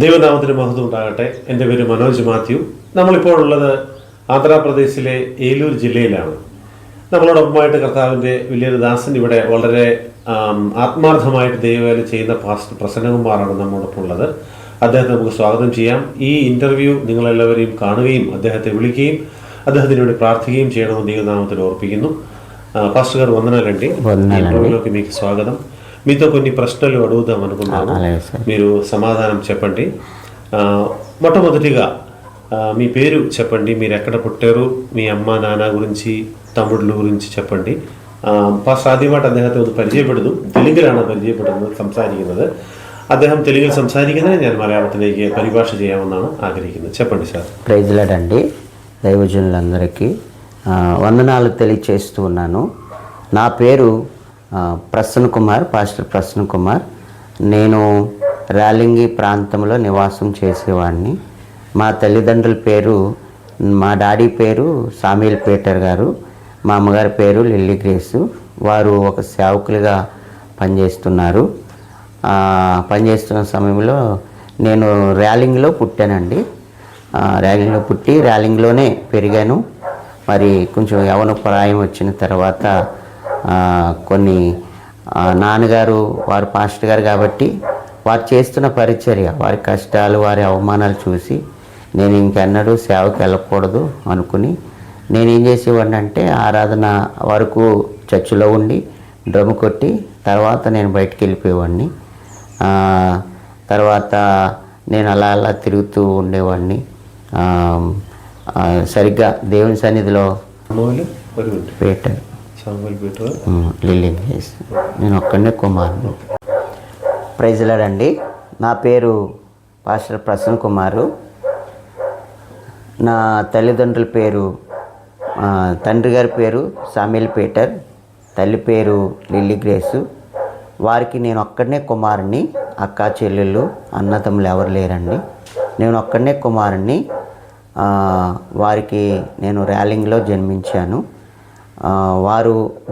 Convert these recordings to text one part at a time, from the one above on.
ദൈവനാമത്തിന് മഹത്വം ഉണ്ടാകട്ടെ. എൻ്റെ പേര് മനോജ് മാത്യു. നമ്മളിപ്പോൾ ഉള്ളത് ആന്ധ്രാപ്രദേശിലെ ഏലൂർ ജില്ലയിലാണ്. നമ്മളോടൊപ്പമായിട്ട് കർത്താവിൻ്റെ വലിയൊരു ദാസൻ ഇവിടെ വളരെ ആത്മാർത്ഥമായിട്ട് ദൈവവേല ചെയ്യുന്ന പാസ്റ്റർ പ്രസന്നകുമാറാണ് നമ്മോടൊപ്പം ഉള്ളത്. അദ്ദേഹത്തെ നമുക്ക് സ്വാഗതം ചെയ്യാം. ഈ ഇൻ്റർവ്യൂ നിങ്ങളെല്ലാവരെയും കാണുകയും അദ്ദേഹത്തെ വിളിക്കുകയും അദ്ദേഹത്തിന് വേണ്ടി ప్రార్థిക്കുകയും చేయണമെന്ന് దైవనామത്തിൽ ఓర్పిക്കുന്നു. పాస్టర్ గారు వందనాలండి. ఇంటర్వ్యూలోకి మీకు స్వాగతం. మీతో కొన్ని ప్రశ్నలు అడుగుదాం అనుకున్నాను. మీరు సమాధానం చెప్పండి. మొట్టమొదటిగా మీ పేరు చెప్పండి, మీరు ఎక్కడ పుట్టారు, మీ അമ്മ നാന గురించి, തമിഴ് గురించి చెప్పండి. പാസ്റ്റർ ആദ്യമായിട്ട് അദ്ദേഹത്തെ ഒന്ന് പരിചയപ്പെടുന്നു. തെലുങ്കിലാണ് പരിചയപ്പെടുന്നത്, സംസാരിക്കുന്നത്. അദ്ദേഹം തെലുങ്കിൽ സംസാരിക്കുന്നത് ഞാൻ మలయాళത്തിലേക്ക് పరిభాష ചെയ്യാമെന്നാണ് ఆగ్రహిക്കുന്നത്. చెప్పండి సార్. ప్రైజ్ లార్డ్ అండి. దైవజనులందరికీ వందనాలు తెలియచేస్తూ ఉన్నాను. నా పేరు ప్రసన్న కుమార్, పాస్టర్ ప్రసన్న కుమార్. నేను రాలింగి ప్రాంతంలో నివాసం చేసేవాడిని. మా తల్లిదండ్రుల పేరు, మా డాడీ పేరు సామ్యూయల్ పీటర్ గారు, మా అమ్మగారి పేరు లిల్లీ గ్రేసు. వారు ఒక సేవకులుగా పనిచేస్తున్నారు. పనిచేస్తున్న సమయంలో నేను ర్యాలింగ్లో పుట్టానండి. ర్యాలింగ్లో పుట్టి ర్యాలింగ్లోనే పెరిగాను. మరి కొంచెం యవ్వన ప్రాయం వచ్చిన తర్వాత కొన్ని నాన్నగారు వారు పాస్టర్ గారు కాబట్టి వారు చేస్తున్న పరిచర్య, వారి కష్టాలు, వారి అవమానాలు చూసి నేను ఇంకెన్నడూ సేవకి వెళ్ళకూడదు అనుకుని నేనేం చేసేవాడిని అంటే ఆరాధన వరకు చర్చిలో ఉండి డ్రమ్ కొట్టి తర్వాత నేను బయటికి వెళ్ళిపోయేవాడిని. తర్వాత నేను అలా అలా తిరుగుతూ ఉండేవాడిని. సరిగ్గా దేవుని సన్నిధిలో పీటర్, లిల్లీ గ్రేస్, నేను ఒక్కడే కుమారుడు. ప్రైజ్ లార్డ్ అండి. నా పేరు పాస్టర్ ప్రసన్న కుమారు. నా తల్లిదండ్రుల పేరు, తండ్రి గారి పేరు సామ్యూయల్ పీటర్, తల్లి పేరు లిల్లీ గ్రేసు. వారికి నేను ఒక్కడనే కుమారుని, అక్క చెల్లెళ్ళు అన్నతమ్ములు ఎవరు లేరండి. నేను ఒక్కడనే కుమారుని. వారికి నేను ర్యాలింగ్లో జన్మించాను.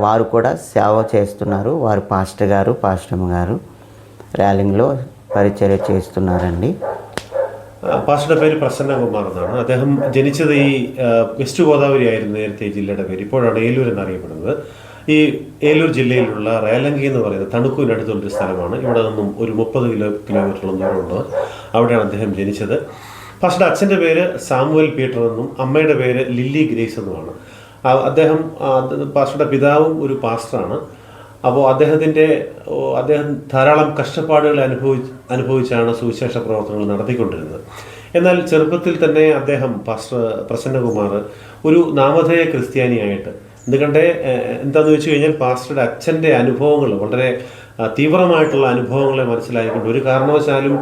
వారు కూడా సేవ చేస్తున్నారు. వారు పాస్టర్ గారు, పాస్టమ్ గారు ర్యాలింగ్లో పరిచర్య చేస్తున్నారండి. പാസ്റ്ററുടെ പേര് പ്രസന്ന കുമാർ എന്നാണ്. അദ്ദേഹം ജനിച്ചത് ഈ വെസ്റ്റ് ഗോദാവരി ആയിരുന്നു നേരത്തെ ഈ ജില്ലയുടെ പേര്. ഇപ്പോഴാണ് ഏലൂർ എന്നറിയപ്പെടുന്നത്. ഈ ഏലൂർ ജില്ലയിലുള്ള റേലങ്കി എന്ന് പറയുന്നത് തണുക്കൂരിനടുത്തുള്ളൊരു സ്ഥലമാണ്. ഇവിടെ നിന്നും ഒരു 30 കിലോമീറ്ററോളം ദൂരമുണ്ട്. അവിടെയാണ് അദ്ദേഹം ജനിച്ചത്. പാസ്റ്ററുടെ അച്ഛൻ്റെ പേര് സാമുവൽ പീറ്റർ എന്നും അമ്മയുടെ പേര് ലില്ലി ഗ്രേസ് എന്നുമാണ്. അദ്ദേഹം പാസ്റ്ററുടെ പിതാവും ഒരു പാസ്റ്ററാണ്. അപ്പോൾ അദ്ദേഹം ധാരാളം കഷ്ടപ്പാടുകൾ അനുഭവിച്ചാണ് സുവിശേഷ പ്രവർത്തനങ്ങൾ നടത്തിക്കൊണ്ടിരുന്നത്. എന്നാൽ ചെറുപ്പത്തിൽ തന്നെ അദ്ദേഹം പാസ്റ്റർ പ്രസന്നകുമാർ ഒരു നാമധേയ ക്രിസ്ത്യാനിയായിട്ട്, ఎందుకంటే എന്താണെന്ന് വെച്ച് കഴിഞ്ഞാൽ പാസ്റ്ററുടെ അച്ഛൻ്റെ അനുഭവങ്ങൾ, വളരെ തീവ്രമായിട്ടുള്ള അനുഭവങ്ങളെ മനസ്സിലാക്കിക്കൊണ്ട് ഒരു കാരണവശാലും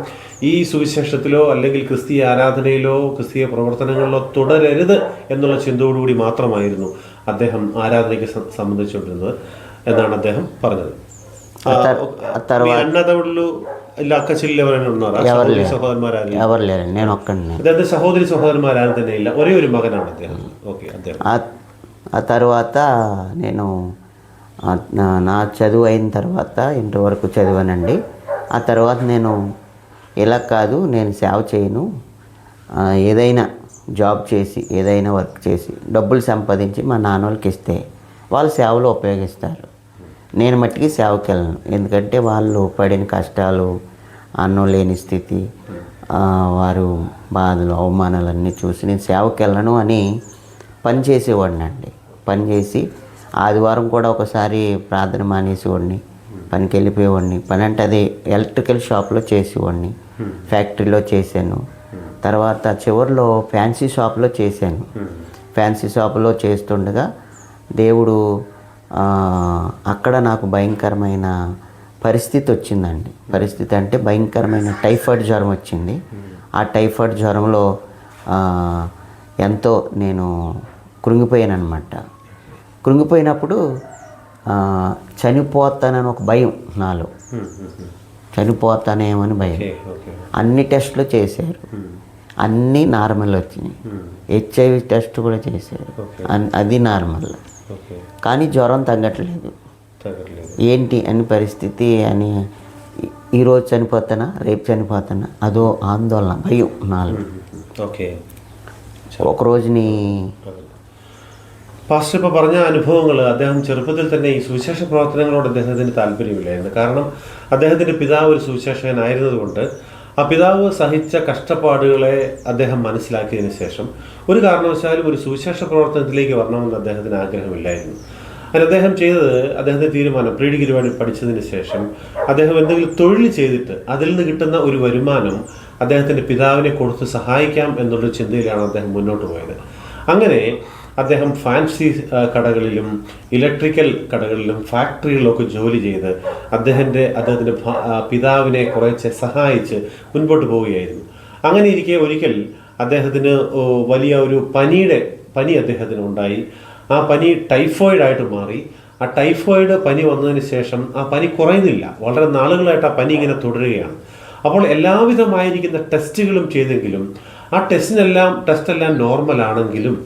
ഈ സുവിശേഷത്തിലോ അല്ലെങ്കിൽ ക്രിസ്തീയ ആരാധനയിലോ ക്രിസ്തീയ പ്രവർത്തനങ്ങളിലോ തുടരരുത് എന്നുള്ള ചിന്തയോടുകൂടി മാത്രമായിരുന്നു അദ്ദേഹം ആരാധനയ്ക്ക് സംബന്ധിച്ചുകൊണ്ടിരുന്നത് എന്നാണ് അദ്ദേഹം പറഞ്ഞത്. అన్నదమ్ముళ్ళు ఇలా అక్క చెల్లి ఎవరైనా ఉన్నారా? సహోదరి సహోదరന്മാരാരും ఎవరు లేరు, నేను ఒక్కడిని. അദ്ദേഹത്തെ సహోదరి సహోదరന്മാരാരും തന്നെ ఇല്ല, ఒరే ഒരു మగനാണ് അദ്ദേഹം. ఓకే. അദ്ദേഹం ఆ తర్వాత నేను నా చదువు అయిన తర్వాత ఇంటర్ వరకు చదివానండి. ఆ తర్వాత నేను ఇలా కాదు, నేను సేవ చేయను, ఏదైనా జాబ్ చేసి ఏదైనా వర్క్ చేసి డబ్బులు సంపాదించి మా నాన్న వాళ్ళకి ఇస్తే వాళ్ళు సేవలో ఉపయోగిస్తారు. నేను మట్టికి సేవకి వెళ్ళను. ఎందుకంటే వాళ్ళు పడిన కష్టాలు, అన్నం లేని స్థితి, వారు బాధలు, అవమానాలన్నీ చూసి నేను సేవకి వెళ్ళను అని పని చేసేవాడిని అండి. పని చేసి ఆదివారం కూడా ఒకసారి ప్రార్థన మానేసేవాడిని, పనికి వెళ్ళిపోయేవాడిని. పని అంటే అదే ఎలక్ట్రికల్ షాప్లో చేసేవాడిని, ఫ్యాక్టరీలో చేశాను. తర్వాత చివరిలో ఫ్యాన్సీ షాప్లో చేశాను. ఫ్యాన్సీ షాప్లో చేస్తుండగా దేవుడు అక్కడ నాకు భయంకరమైన పరిస్థితి వచ్చిందండి. పరిస్థితి అంటే భయంకరమైన టైఫాయిడ్ జ్వరం వచ్చింది. ఆ టైఫాయిడ్ జ్వరంలో ఎంతో నేను కృంగిపోయాను అనమాట. కృంగిపోయినప్పుడు చనిపోతానని ఒక భయం నాలో, చనిపోతానేమని భయం. అన్ని టెస్టులు చేశారు, అన్నీ నార్మల్ వచ్చినాయి. హెచ్ఐవి టెస్ట్ కూడా చేశారు, అది నార్మల్. కానీ జ్వరం తగ్గట్లేదు. ఏంటి అని పరిస్థితి అని ఈరోజు చనిపోతానా, రేపు చనిపోతానా, అదో ఆందోళన, భయం నాలో. ഓക്കെ. ఒకరోజుని പാസ്റ്റർ ഇപ്പോൾ പറഞ്ഞ അനുഭവങ്ങൾ, അദ്ദേഹം ചെറുപ്പത്തിൽ തന്നെ ഈ സുവിശേഷ പ്രവർത്തനങ്ങളോട് അദ്ദേഹത്തിന് താല്പര്യമില്ലായിരുന്നു. കാരണം അദ്ദേഹത്തിൻ്റെ പിതാവ് ഒരു സുവിശേഷകനായിരുന്നതുകൊണ്ട് ആ പിതാവ് സഹിച്ച കഷ്ടപ്പാടുകളെ അദ്ദേഹം മനസ്സിലാക്കിയതിന് ശേഷം ഒരു കാരണവശാലും ഒരു സുവിശേഷ പ്രവർത്തനത്തിലേക്ക് വരണമെന്ന് അദ്ദേഹത്തിന് ആഗ്രഹമില്ലായിരുന്നു. അതിന് അദ്ദേഹം ചെയ്തത്, അദ്ദേഹത്തിൻ്റെ തീരുമാനം, പ്രീ ഡിഗ്രി പഠിച്ചതിന് ശേഷം അദ്ദേഹം എന്തെങ്കിലും തൊഴിൽ ചെയ്തിട്ട് അതിൽ നിന്ന് കിട്ടുന്ന ഒരു വരുമാനം അദ്ദേഹത്തിൻ്റെ പിതാവിനെ കൊടുത്ത് സഹായിക്കാം എന്നുള്ളൊരു ചിന്തയിലാണ് അദ്ദേഹം മുന്നോട്ട് പോയത്. അങ്ങനെ അദ്ദേഹം ഫാൻസി കടകളിലും ഇലക്ട്രിക്കൽ കടകളിലും ഫാക്ടറികളിലൊക്കെ ജോലി ചെയ്ത് അദ്ദേഹത്തിൻ്റെ പിതാവിനെ കുറേശ്ശെ സഹായിച്ച് മുൻപോട്ട് പോവുകയായിരുന്നു. അങ്ങനെ ഇരിക്കെ ഒരിക്കൽ അദ്ദേഹത്തിന് വലിയ ഒരു പനി അദ്ദേഹത്തിന് ഉണ്ടായി. ആ പനി ടൈഫോയിഡായിട്ട് മാറി. ആ ടൈഫോയിഡ് പനി വന്നതിന് ശേഷം ആ പനി കുറയുന്നില്ല, വളരെ നാളുകളായിട്ട് ആ പനി ഇങ്ങനെ തുടരുകയാണ്. അപ്പോൾ എല്ലാവിധമായിരിക്കുന്ന ടെസ്റ്റുകളും ചെയ്തെങ്കിലും ആ ടെസ്റ്റെല്ലാം നോർമലാണെങ്കിലും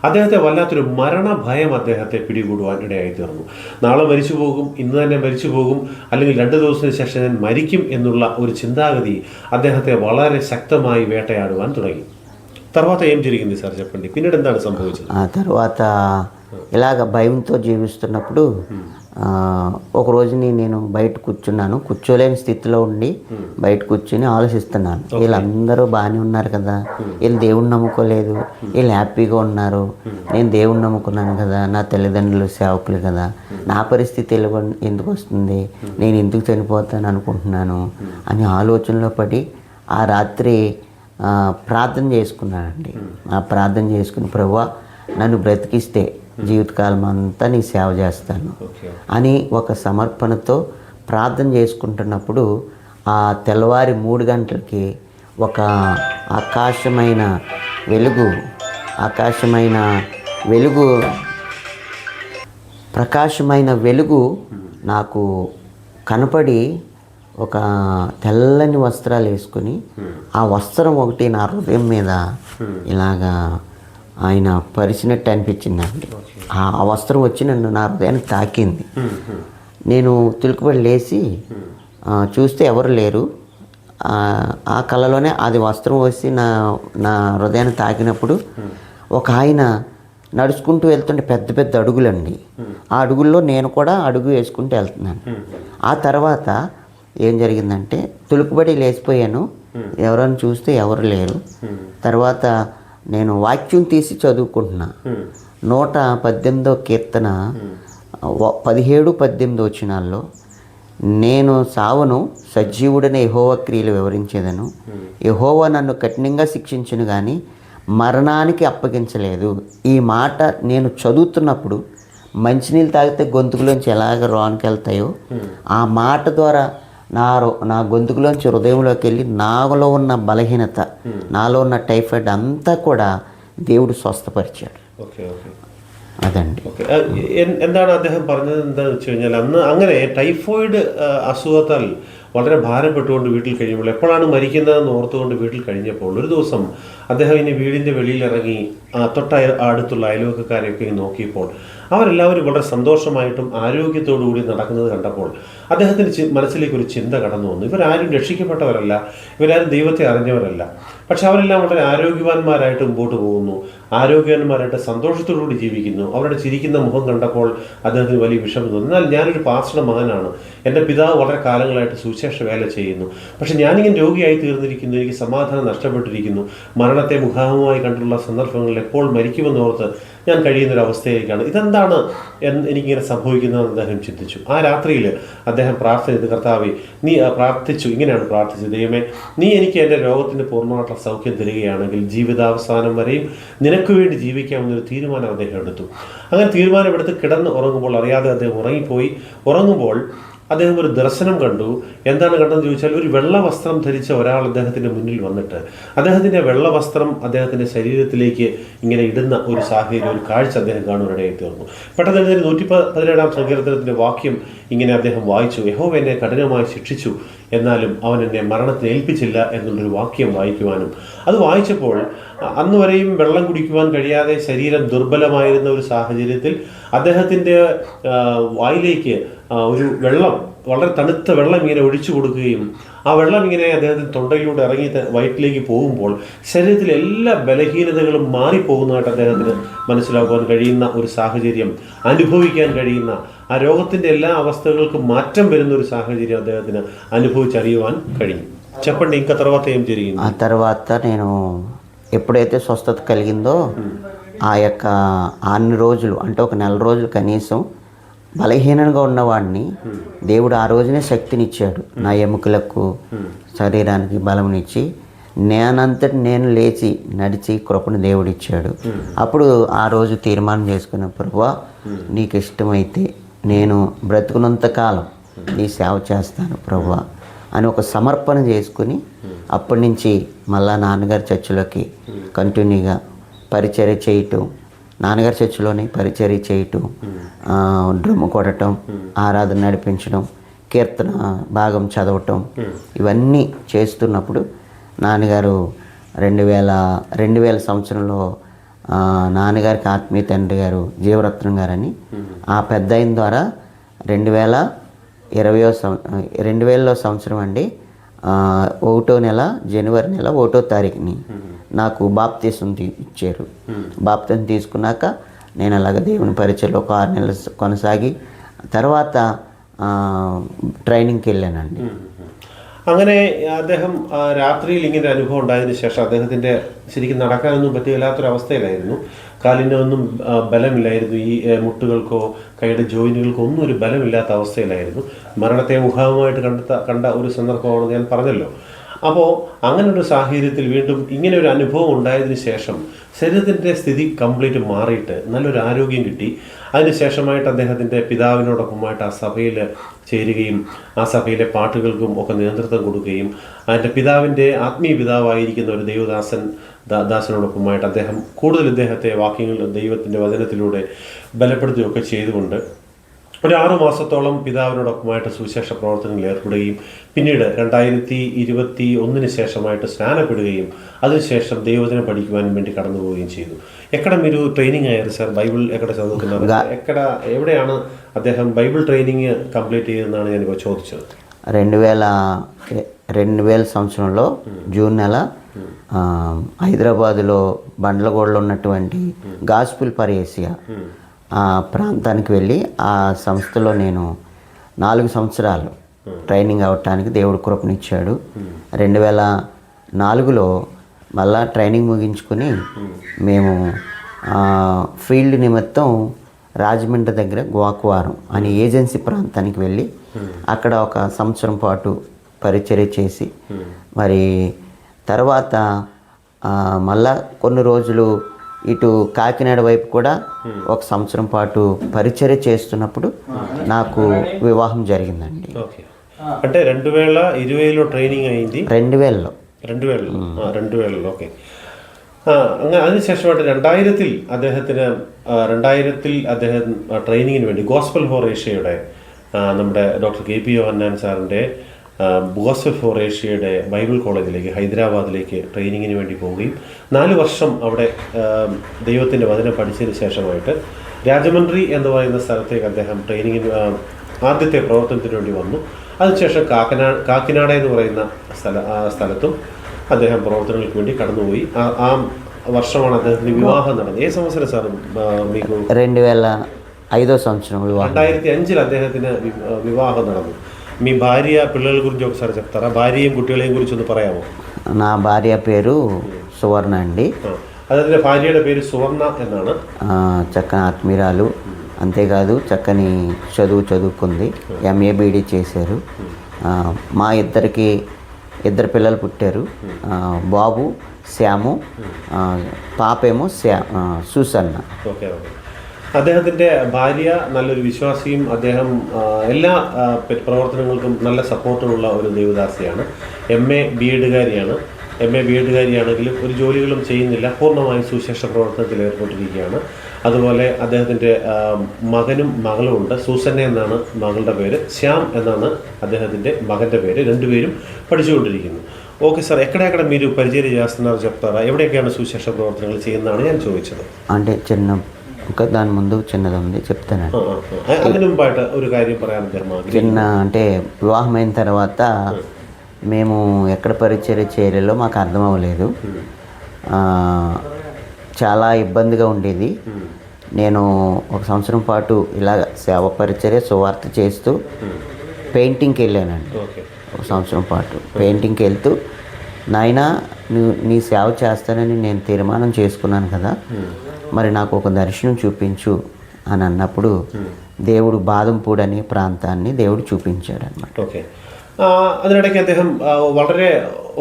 അദ്ദേഹത്തെ വല്ലാത്തൊരു മരണഭയം അദ്ദേഹത്തെ പിടികൂടുവാൻ ഇടയായി തീർന്നു. നാളെ മരിച്ചു പോകും, ഇന്ന് തന്നെ മരിച്ചു പോകും, അല്ലെങ്കിൽ 2 ദിവസത്തിന് ശേഷം ഞാൻ മരിക്കും എന്നുള്ള ഒരു చిత్తాగతి അദ്ദേഹത്തെ വളരെ శక్తമായി వేటయాడువాన్ തുടങ്ങి. తర్వాత ఏం జరిగింది సార్ చెప్పండి, పిన్నీడు എന്താണ് సంభవించింది? ఆ తర్వాత ఇలాగ భయంతో జీవిస్తున్నప్పుడు ఒక రోజుని నేను బయట కూర్చోలేని స్థితిలో ఉండి బయట కూర్చుని ఆలోచిస్తున్నాను. వీళ్ళందరూ బాగానే ఉన్నారు కదా, వీళ్ళు దేవుణ్ణి నమ్ముకోలేదు, వీళ్ళు హ్యాపీగా ఉన్నారు, నేను దేవుణ్ణి నమ్ముకున్నాను కదా, నా తల్లిదండ్రులు సేవకులు కదా, నా పరిస్థితి ఎందుకు వస్తుంది, నేను ఎందుకు చనిపోతాను అనుకుంటున్నాను అని ఆలోచనలో పడి ఆ రాత్రి ప్రార్థన చేసుకున్నానండి. ఆ ప్రార్థన చేసుకుని, ప్రభువా నన్ను బ్రతికిస్తే జీవితకాలం అంతా నీ సేవ చేస్తాను అని ఒక సమర్పణతో ప్రార్థన చేసుకుంటున్నప్పుడు ఆ తెల్లవారి 3 గంటలకి ఒక ఆకాశమైన ప్రకాశమైన వెలుగు నాకు కనపడి, ఒక తెల్లని వస్త్రాలు వేసుకొని ఆ వస్త్రం ఒకటి నా హృదయం మీద ఇలాగా ఆయన పరిచినట్టు అనిపించిందండి. ఆ వస్త్రం వచ్చి నా హృదయానికి తాకింది. నేను తులుకుబడి లేచి చూస్తే ఎవరు లేరు. ఆ కళలోనే అది వస్త్రం వచ్చి నా హృదయాన్ని తాకినప్పుడు ఒక ఆయన నడుచుకుంటూ వెళ్తుంటే పెద్ద పెద్ద అడుగులండి. ఆ అడుగుల్లో నేను కూడా అడుగు వేసుకుంటూ వెళ్తున్నాను. ఆ తర్వాత ఏం జరిగిందంటే తులుకుబడి లేచిపోయాను. ఎవరైనా చూస్తే ఎవరు లేరు. తర్వాత నేను వాక్యం తీసి చదువుకుంటున్నా. 118వ కీర్తన 17-18 వచనాల్లో, నేను సావను, సజీవుడనే యెహోవా క్రియలు వివరించేదను. యెహోవా నన్ను కఠినంగా శిక్షించును కానీ మరణానికి అప్పగించలేదు. ఈ మాట నేను చదువుతున్నప్పుడు మంచినీళ్ళు తాగితే గొంతుకులోంచి ఎలాగ రోనికి వెళ్తాయో ఆ మాట ద్వారా నా గొంతుకులోంచి హృదయంలోకి వెళ్ళి నాలో ఉన్న బలహీనత, నాలో ఉన్న టైఫాయిడ్ అంతా కూడా దేవుడు స్వస్థపరిచాడు. അതാണ്. എന്താണ് അദ്ദേഹം പറഞ്ഞത് എന്താണെന്ന് വെച്ച് കഴിഞ്ഞാൽ, അന്ന് അങ്ങനെ ടൈഫോയിഡ് അസുഖത്താൽ വളരെ ഭാരപ്പെട്ടുകൊണ്ട് വീട്ടിൽ കഴിയുമ്പോൾ, എപ്പോഴാണ് മരിക്കുന്നതെന്ന് ഓർത്തുകൊണ്ട് വീട്ടിൽ കഴിഞ്ഞപ്പോൾ ഒരു ദിവസം അദ്ദേഹം ഇനി വീടിൻ്റെ വെളിയിലിറങ്ങി അടുത്തുള്ള അയൽവക്കക്കാരെയൊക്കെ നോക്കിയപ്പോൾ അവരെല്ലാവരും വളരെ സന്തോഷമായിട്ടും ആരോഗ്യത്തോടു കൂടി നടക്കുന്നത് കണ്ടപ്പോൾ അദ്ദേഹത്തിൻ്റെ മനസ്സിലേക്ക് ഒരു ചിന്ത കടന്നു വന്നു. ഇവരാരും രക്ഷിക്കപ്പെട്ടവരല്ല, ഇവരാരും ദൈവത്തെ അറിഞ്ഞവരല്ല, പക്ഷെ അവരെല്ലാം വളരെ ആരോഗ്യവാന്മാരായിട്ട് മുമ്പോട്ട് പോകുന്നു, ആരോഗ്യവാന്മാരായിട്ട് സന്തോഷത്തോടുകൂടി ജീവിക്കുന്നു. അവരുടെ ചിരിക്കുന്ന മുഖം കണ്ടപ്പോൾ അദ്ദേഹത്തിന് വലിയ വിഷമം തോന്നി. എന്നാൽ ഞാനൊരു പാസ്റ്ററുടെ മകനാണ്, എൻ്റെ പിതാവ് വളരെ കാലങ്ങളായിട്ട് സുവിശേഷ വേല ചെയ്യുന്നു, പക്ഷെ ഞാനിങ്ങനെ രോഗിയായി തീർന്നിരിക്കുന്നു, എനിക്ക് സമാധാനം നഷ്ടപ്പെട്ടിരിക്കുന്നു, മരണത്തെ മുഖാമുഖമായി കണ്ടുള്ള സന്ദർഭങ്ങളിൽ എപ്പോൾ മരിക്കുമെന്നോർത്ത് ഞാൻ കഴിയുന്നൊരവസ്ഥയിലേക്കാണ്. ഇതെന്താണ് എനിക്കിങ്ങനെ സംഭവിക്കുന്നതെന്ന് അദ്ദേഹം ചിന്തിച്ചു. ആ രാത്രിയിൽ അദ്ദേഹം പ്രാർത്ഥന ചെയ്ത്, കർത്താവേ നീ പ്രാർത്ഥിച്ചു, ഇങ്ങനെയാണ് പ്രാർത്ഥിച്ചത്, ദൈവമേ നീ എനിക്ക് എൻ്റെ രോഗത്തിൻ്റെ പൂർണ്ണമായിട്ടുള്ള സൗഖ്യം തരികയാണെങ്കിൽ ജീവിതാവസാനം വരെയും നിനക്ക് വേണ്ടി ജീവിക്കാമെന്നൊരു തീരുമാനം അദ്ദേഹം എടുത്തു. അങ്ങനെ തീരുമാനമെടുത്ത് കിടന്ന് ഉറങ്ങുമ്പോൾ അറിയാതെ അദ്ദേഹം ഉറങ്ങുമ്പോൾ അദ്ദേഹം ഒരു ദർശനം കണ്ടു. എന്താണ് കണ്ടതെന്ന് ചോദിച്ചാൽ, ഒരു വെള്ള വസ്ത്രം ധരിച്ച ഒരാൾ അദ്ദേഹത്തിൻ്റെ മുന്നിൽ വന്നിട്ട് അദ്ദേഹത്തിൻ്റെ വെള്ള വസ്ത്രം അദ്ദേഹത്തിൻ്റെ ശരീരത്തിലേക്ക് ഇങ്ങനെ ഇടുന്ന ഒരു സാഹചര്യം, ഒരു കാഴ്ച അദ്ദേഹം കാണുവാനിടയായി തീർന്നു. പെട്ടെന്ന് തന്നെ 117-ാം സങ്കീർത്തനത്തിൻ്റെ വാക്യം ഇങ്ങനെ അദ്ദേഹം വായിച്ചു, യഹോവ എന്നെ കഠിനമായി ശിക്ഷിച്ചു, എന്നാലും അവൻ എന്നെ മരണത്തിന് ഏൽപ്പിച്ചില്ല എന്നുള്ളൊരു വാക്യം വായിക്കുവാനും, അത് വായിച്ചപ്പോൾ അന്ന് വരെയും വെള്ളം കുടിക്കുവാൻ കഴിയാതെ ശരീരം ദുർബലമായിരുന്ന ഒരു സാഹചര്യത്തിൽ അദ്ദേഹത്തിൻ്റെ വായിലേക്ക് ഒരു വെള്ളം, വളരെ തണുത്ത വെള്ളം ഇങ്ങനെ ഒഴിച്ചു കൊടുക്കുകയും ആ വെള്ളം ഇങ്ങനെ അദ്ദേഹത്തിൻ്റെ തൊണ്ടയിലൂടെ ഇറങ്ങി വയറ്റിലേക്ക് പോകുമ്പോൾ ശരീരത്തിലെ എല്ലാ ബലഹീനതകളും മാറിപ്പോകുന്നതായിട്ട് അദ്ദേഹത്തിന് മനസ്സിലാക്കുവാൻ കഴിയുന്ന ഒരു സാഹചര്യം, അനുഭവിക്കാൻ കഴിയുന്ന ആ രോഗത്തിൻ്റെ എല്ലാ అవస్థകൾക്കും మాటం വരുന്ന ഒരു సాహచర్యం അദ്ദേഹത്തിന് అనుభవించറിയുവാൻ കഴിഞ്ഞు. చెప్పండి, ఇంకా తర్వాత ఏం జరిగింది? ఆ తర్వాత నేను ఎప్పుడైతే స్వస్థత కలిగిందో ఆ యొక్క అన్ని రోజులు అంటే ఒక నెల రోజులు కనీసం బలహీనంగా ఉన్నవాడిని దేవుడు ఆ రోజునే శక్తినిచ్చాడు. నా ఎముకలకు శరీరానికి బలమునిచ్చి నేనంతటి నేను లేచి నడిచి కృపను దేవుడిచ్చాడు. అప్పుడు ఆ రోజు తీర్మానం చేసుకున్న, ప్రభువా నీకు ఇష్టమైతే నేను బ్రతుకున్నంత కాలం నీ సేవ చేస్తాను ప్రభువా అని ఒక సమర్పణ చేసుకుని అప్పటి నుంచి మళ్ళా నాన్నగారి చర్చిలోకి కంటిన్యూగా పరిచర్య చేయటం, నాన్నగారి చర్చిలోనే పరిచర్య చేయటం, డ్రమ్ము కొట్టడం, ఆరాధన నడిపించడం, కీర్తన భాగం చదవటం, ఇవన్నీ చేస్తున్నప్పుడు నాన్నగారు 2000 సంవత్సరంలో నాన్నగారికి ఆత్మీయ తండ్రి గారు జీవరత్నం గారని ఆ పెద్ద ఆయన ద్వారా 2000 సంవత్సరం అండి 1వ నెల జనవరి నెల 1వ తారీఖుని నాకు బాప్తీసం ఇచ్చారు. బాప్తీసం తీసుకున్నాక నేను అలాగ దేవుని పరిచయలో ఒక 6 నెలలు కొనసాగి తర్వాత ട്രെയിനിങ്ങിക്ക് వెళ్ళానండి. അങ്ങനെ അദ്ദേഹം രാത്രിയിൽ ഇങ്ങനെ അനുഭവം ഉണ്ടായതിനു ശേഷം അദ്ദേഹത്തിൻ്റെ ശരിക്കും നടക്കാനൊന്നും പറ്റില്ലാത്തൊരവസ്ഥയിലായിരുന്നു. കാലിനൊന്നും ബലമില്ലായിരുന്നു, ഈ മുട്ടുകൾക്കോ കൈയുടെ ജോയിനുകൾക്കോ ഒന്നും ഒരു ബലമില്ലാത്ത അവസ്ഥയിലായിരുന്നു. മരണത്തെ മുഖാമുഖമായിട്ട് കണ്ട ഒരു സന്ദർഭമാണെന്ന് ഞാൻ പറഞ്ഞല്ലോ. അപ്പോൾ അങ്ങനൊരു സാഹചര്യത്തിൽ വീണ്ടും ഇങ്ങനെ ഒരു അനുഭവം ഉണ്ടായതിനു ശേഷം ശരീരത്തിൻ്റെ സ്ഥിതി കംപ്ലീറ്റ് മാറിയിട്ട് നല്ലൊരു ആരോഗ്യം കിട്ടി. അതിനുശേഷമായിട്ട് അദ്ദേഹത്തിൻ്റെ പിതാവിനോടൊപ്പമായിട്ട് ആ സഭയിൽ ചേരുകയും ആ സഭയിലെ പാട്ടുകൾക്കും ഒക്കെ നേതൃത്വം കൊടുക്കുകയും അതിൻ്റെ പിതാവിൻ്റെ ആത്മീയ പിതാവായിരിക്കുന്ന ഒരു ദാസനോടൊപ്പമായിട്ട് അദ്ദേഹം കൂടുതൽ ഇദ്ദേഹത്തെ വാക്യങ്ങൾ ദൈവത്തിൻ്റെ വചനത്തിലൂടെ ബലപ്പെടുത്തുകയൊക്കെ ചെയ്തുകൊണ്ട് ഒരു 6 മാസത്തോളം പിതാവിനോടൊപ്പമായിട്ട് സുവിശേഷ പ്രവർത്തനങ്ങളിൽ ഏർപ്പെടുകയും പിന്നീട് 2021 ശേഷമായിട്ട് స్నానപ്പെടുകയും അതിനുശേഷം ദൈവവചനം പഠിക്കുവാനും వేണ്ടി కടന്നു పోവുകയും ചെയ്തു. ఎక్కడ మీరు ట్రైనింగ్ అయ్యారు సార్? బైబిల్ ఎక్కడ చదువుకున్నారు? ఎవిടെയാണ് അദ്ദേഹം బైబిల్ ట్రైనింగ్ కంప్లీట్ ചെയ്തതെന്നാണ് ഞാൻ ഇപ്പോൾ ചോദിച്ചത്. 2000 సంవత్సరంలో జూన్ నెల హైదరాబాదులో బండ్లగూడలో ఉన్నటువంటి గాస్పుల్ ఫర్ ఏసియా ఆ ప్రాంతానికి వెళ్ళి ఆ సంస్థలో నేను 4 సంవత్సరాలు ట్రైనింగ్ అవ్వటానికి దేవుడు కృపనిచ్చాడు. 2004లో మళ్ళా ట్రైనింగ్ ముగించుకుని మేము ఫీల్డ్ నిమిత్తం రాజమండ్రి దగ్గర గోకవరం అనే ఏజెన్సీ ప్రాంతానికి వెళ్ళి అక్కడ ఒక సంవత్సరం పాటు పరిచర్య చేసి మరి తర్వాత మళ్ళా కొన్ని రోజులు ఇటు కాకినాడ వైపు కూడా ఒక సంవత్సరం పాటు పరిచర్య చేస్తున్నప్పుడు నాకు వివాహం జరిగిందండి. అంటే 2020లో ట్రైనింగ్ అయింది. 2000లో ഓക്കെ. അങ്ങനെ അതിനുശേഷമായിട്ട് 2000 അദ്ദേഹം ട്രെയിനിങ്ങിന് വേണ്ടി ഗോസ്പൽ ഫോർ ഏഷ്യയുടെ നമ്മുടെ ഡോക്ടർ KP യോഹന്നാൻ സാറിൻ്റെ ഗോസ്പൽ ഫോർ ഏഷ്യയുടെ ബൈബിൾ കോളേജിലേക്ക് ഹൈദരാബാദിലേക്ക് ട്രെയിനിങ്ങിന് വേണ്ടി പോവുകയും 4 വർഷം അവിടെ ദൈവത്തിൻ്റെ വചനം പഠിച്ചതിന് ശേഷമായിട്ട് രാജമന്ത്രി എന്ന് പറയുന്ന സ്ഥലത്തേക്ക് അദ്ദേഹം ട്രെയിനിങ്ങിന് ആദ്യത്തെ പ്രവർത്തനത്തിന് വേണ്ടി വന്നു. അതിനുശേഷം കാക്കിനാട എന്ന് പറയുന്ന സ്ഥലത്തും അദ്ദേഹം പ്രവർത്തനങ്ങൾക്ക് വേണ്ടി കടന്നുപോയി. ആ വർഷമാണ് അദ്ദേഹത്തിന് വിവാഹം നടന്നത്. ഏത് സംവത്സരം സാർ మీకు? 2005 సంవత్సరం వివాహం. 2005 അദ്ദേഹത്തിന് వివాహం നടന്നു. మీ భార్య పిల్లల గురించి ఒకసారి చెప్తారా? భార్యയും కుട്ടികളെയും గురించి ഒന്ന് പറയാമോ? నా భార్య పేరు సువర్ణ అండి. അദ്ദേഹത്തിൻ്റെ ഭാര്യയുടെ పేరు సువర్ణ എന്നാണ്. చక్కని ఆత్మీయురాలు, అంతేకాదు చక్కని చదువుకుంది, MA BD చేశారు. మా ఇద్దరికి 2 పిల్లలు పుట్టారు, బాబు ശ്യാമു, പാപ്പേമോ സുസന്ന. ഓക്കെ. അദ്ദേഹത്തിൻ്റെ ഭാര്യ നല്ലൊരു വിശ്വാസിയും അദ്ദേഹം എല്ലാ പ്രവർത്തനങ്ങൾക്കും നല്ല സപ്പോർട്ടുള്ള ഒരു ദേവദാസിയാണ്. MA BEd കാരിയാണ്. MA ബിഎഡുകാരിയാണെങ്കിലും ഒരു ജോലികളും ചെയ്യുന്നില്ല, പൂർണ്ണമായും സുവിശേഷ പ്രവർത്തനത്തിൽ ഏർപ്പെട്ടിരിക്കുകയാണ്. അതുപോലെ അദ്ദേഹത്തിൻ്റെ മകനും മകളും ഉണ്ട്. സൂസന്ന എന്നാണ് മകളുടെ പേര്, ശ്യാം എന്നാണ് അദ്ദേഹത്തിൻ്റെ మగంటే పేరు. രണ്ടുപേരും പഠിച്ചുകൊണ്ടിരിക്കുന്നു. ఓకే సార్, ఎక్కడెక్కడ మీరు పరిచర్య చేస్తున్నారు చెప్తారా? ఎక్కడెక్కడైనా సువిశేష ప్రవర్తనలు ചെയ്യുന്നതാണ് ഞാൻ ചോദിച്ചത്. అంటే దాని ముందు చిన్నది ఉంది, చెప్తానండి. അതിനു മുമ്പായിട്ട് ഒരു കാര്യം പറയാൻ അദ്ദേഹം చిన్న అంటే వివాహమైన తర్వాత మేము ఎక్కడ పరిచర్య చేయాలో మాకు అర్థం అవ్వలేదు. చాలా ఇబ్బందిగా ఉండేది. నేను 1 సంవత్సరం పాటు ఇలా సేవ పరిచర్య సువార్త చేస్తూ పెయింటింగ్కి వెళ్ళానండి. 1 సంవత్సరం పాటు పెయింటింగ్కి వెళ్తూ, నాయనా నీ సేవ చేస్తానని నేను తీర్మానం చేసుకున్నాను కదా, మరి నాకు ఒక దర్శనం చూపించు అని అన్నప్పుడు దేవుడు బాదంపూడి అనే ప్రాంతాన్ని దేవుడు చూపించాడు అన్నమాట. ഓക്കെ. അതിനിടയ്ക്ക് അദ്ദേഹം വളരെ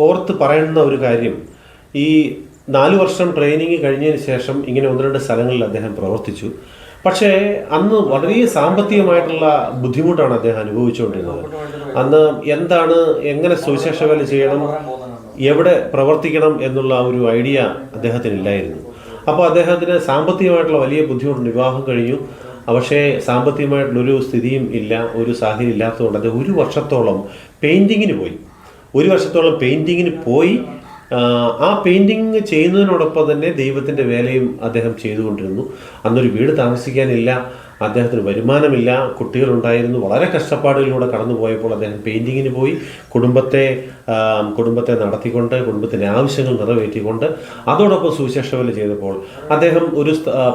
ഓർത്ത് പറയുന്ന ഒരു കാര്യം, ഈ 4 വർഷം ട്രെയിനിങ് കഴിഞ്ഞതിന് ശേഷം ഇങ്ങനെ 1-2 സ്ഥലങ്ങളിൽ അദ്ദേഹം പ്രവർത്തിച്ചു. പക്ഷേ അന്ന് വളരെ സാമ്പത്തികമായിട്ടുള്ള ബുദ്ധിമുട്ടാണ് അദ്ദേഹം അനുഭവിച്ചുകൊണ്ടിരുന്നത്. അന്ന് എങ്ങനെ സുവിശേഷ വേല ചെയ്യണം, എവിടെ പ്രവർത്തിക്കണം എന്നുള്ള ഒരു ഐഡിയ അദ്ദേഹത്തിനില്ലായിരുന്നു. അപ്പോൾ അദ്ദേഹത്തിന് സാമ്പത്തികമായിട്ടുള്ള വലിയ ബുദ്ധിമുട്ടുണ്ട്. വിവാഹം കഴിഞ്ഞു, പക്ഷേ സാമ്പത്തികമായിട്ടുള്ളൊരു സ്ഥിതിയും ഇല്ല, ഒരു സാഹചര്യം ഇല്ലാത്തതുകൊണ്ട് അദ്ദേഹം 1 വർഷത്തോളം പെയിൻറ്റിങ്ങിന് പോയി. ആ പെയിൻറ്റിങ് ചെയ്യുന്നതിനോടൊപ്പം തന്നെ ദൈവത്തിൻ്റെ വേലയും അദ്ദേഹം ചെയ്തുകൊണ്ടിരുന്നു. അന്നൊരു വീട് താമസിക്കാനില്ല, അദ്ദേഹത്തിന് വരുമാനമില്ല, കുട്ടികളുണ്ടായിരുന്നു. വളരെ കഷ്ടപ്പാടുകളിലൂടെ കടന്നു പോയപ്പോൾ അദ്ദേഹം പെയിൻറ്റിങ്ങിന് പോയി. കുടുംബത്തെ നടത്തിക്കൊണ്ട്, കുടുംബത്തിൻ്റെ ആവശ്യങ്ങൾ നിറവേറ്റിക്കൊണ്ട് അതോടൊപ്പം സുവിശേഷ വേല ചെയ്തപ്പോൾ അദ്ദേഹം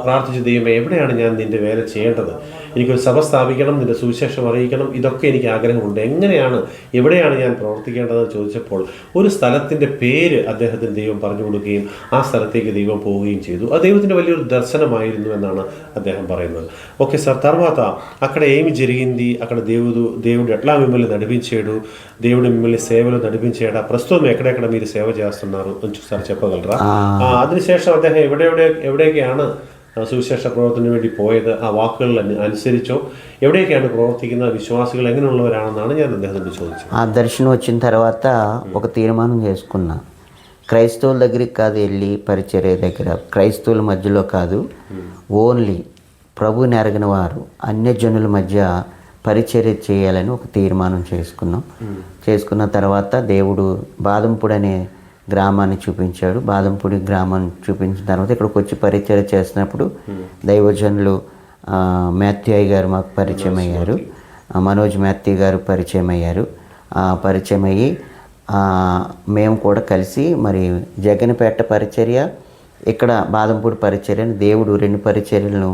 പ്രാർത്ഥിച്ച, ദൈവമേ, എവിടെയാണ് ഞാൻ നിൻ്റെ വേല ചെയ്യേണ്ടത്? എനിക്കൊരു സഭ സ്ഥാപിക്കണം, നിൻ്റെ സുവിശേഷം അറിയിക്കണം, ഇതൊക്കെ എനിക്ക് ആഗ്രഹമുണ്ട്. എവിടെയാണ് ഞാൻ പ്രവർത്തിക്കേണ്ടതെന്ന് ചോദിച്ചപ്പോൾ ഒരു സ്ഥലത്തിൻ്റെ പേര് അദ്ദേഹത്തിന് ദൈവം പറഞ്ഞു കൊടുക്കുകയും ആ സ്ഥലത്തേക്ക് ദൈവം పోവുകയും ചെയ്തു. అది దైవത്തിന്റെ വലിയൊരു దర్శనమాയിരുന്നു എന്നാണ് അദ്ദേഹం പറയുന്നത്. ఓకే సార్, తర్వాత అక్కడ ఏమి జరిగింది? అక్కడ దేవుడు ఎట్లా మిమ్మల్ని నడిపించాడు? దేవుడు మిమ్మల్ని సేవలో నడిపించాడా? ప్రస్తుతం ఎక్కడెక్కడ మీరు సేవ చేస్తున్నారు కొంచెం సార్ చెప్పగలరా? അതിനുശേഷം അദ്ദേഹം എവിടെയൊക്കെയാണ് സുവിശേഷ പ്രവർത്തനത്തിന് വേണ്ടി പോയത്? ആ വാക്കുകൾ അനുസരിച്ചോ? ఎవిడేకాను ప్రవర్తిക്കുന്ന విశ్వాసులు ఎങ്ങനെയുള്ളവരാണെന്നാണ് ഞാൻ അദ്ദേഹത്തോട് ചോദിച്ചത്. ఆ దర్శనం వచ్చిన తర్వాత ఒక తీర్మానం చేసుకున్నా, క్రైస్తవుల దగ్గరికి కాదు వెళ్ళి పరిచర్య దగ్గర, క్రైస్తవుల మధ్యలో కాదు, ఓన్లీ ప్రభుని ఎరగిన వారు అన్యజనుల మధ్య పరిచర్య చేయాలని ఒక తీర్మానం చేసుకున్న తర్వాత దేవుడు బాదంపూడి అనే గ్రామాన్ని చూపించాడు. బాదంపూడి గ్రామాన్ని చూపించిన తర్వాత ఇక్కడికి వచ్చి పరిచర్య చేసినప్పుడు దైవజనులు మాథ్యూ గారు మాకు పరిచయం అయ్యారు. మనోజ్ మాథ్యూ గారు పరిచయం అయ్యారు. పరిచయం అయ్యి మేము కూడా కలిసి మరి జగన్పేట పరిచర్య, ఇక్కడ బాదంపూడి పరిచర్యని దేవుడు 2 పరిచర్యలను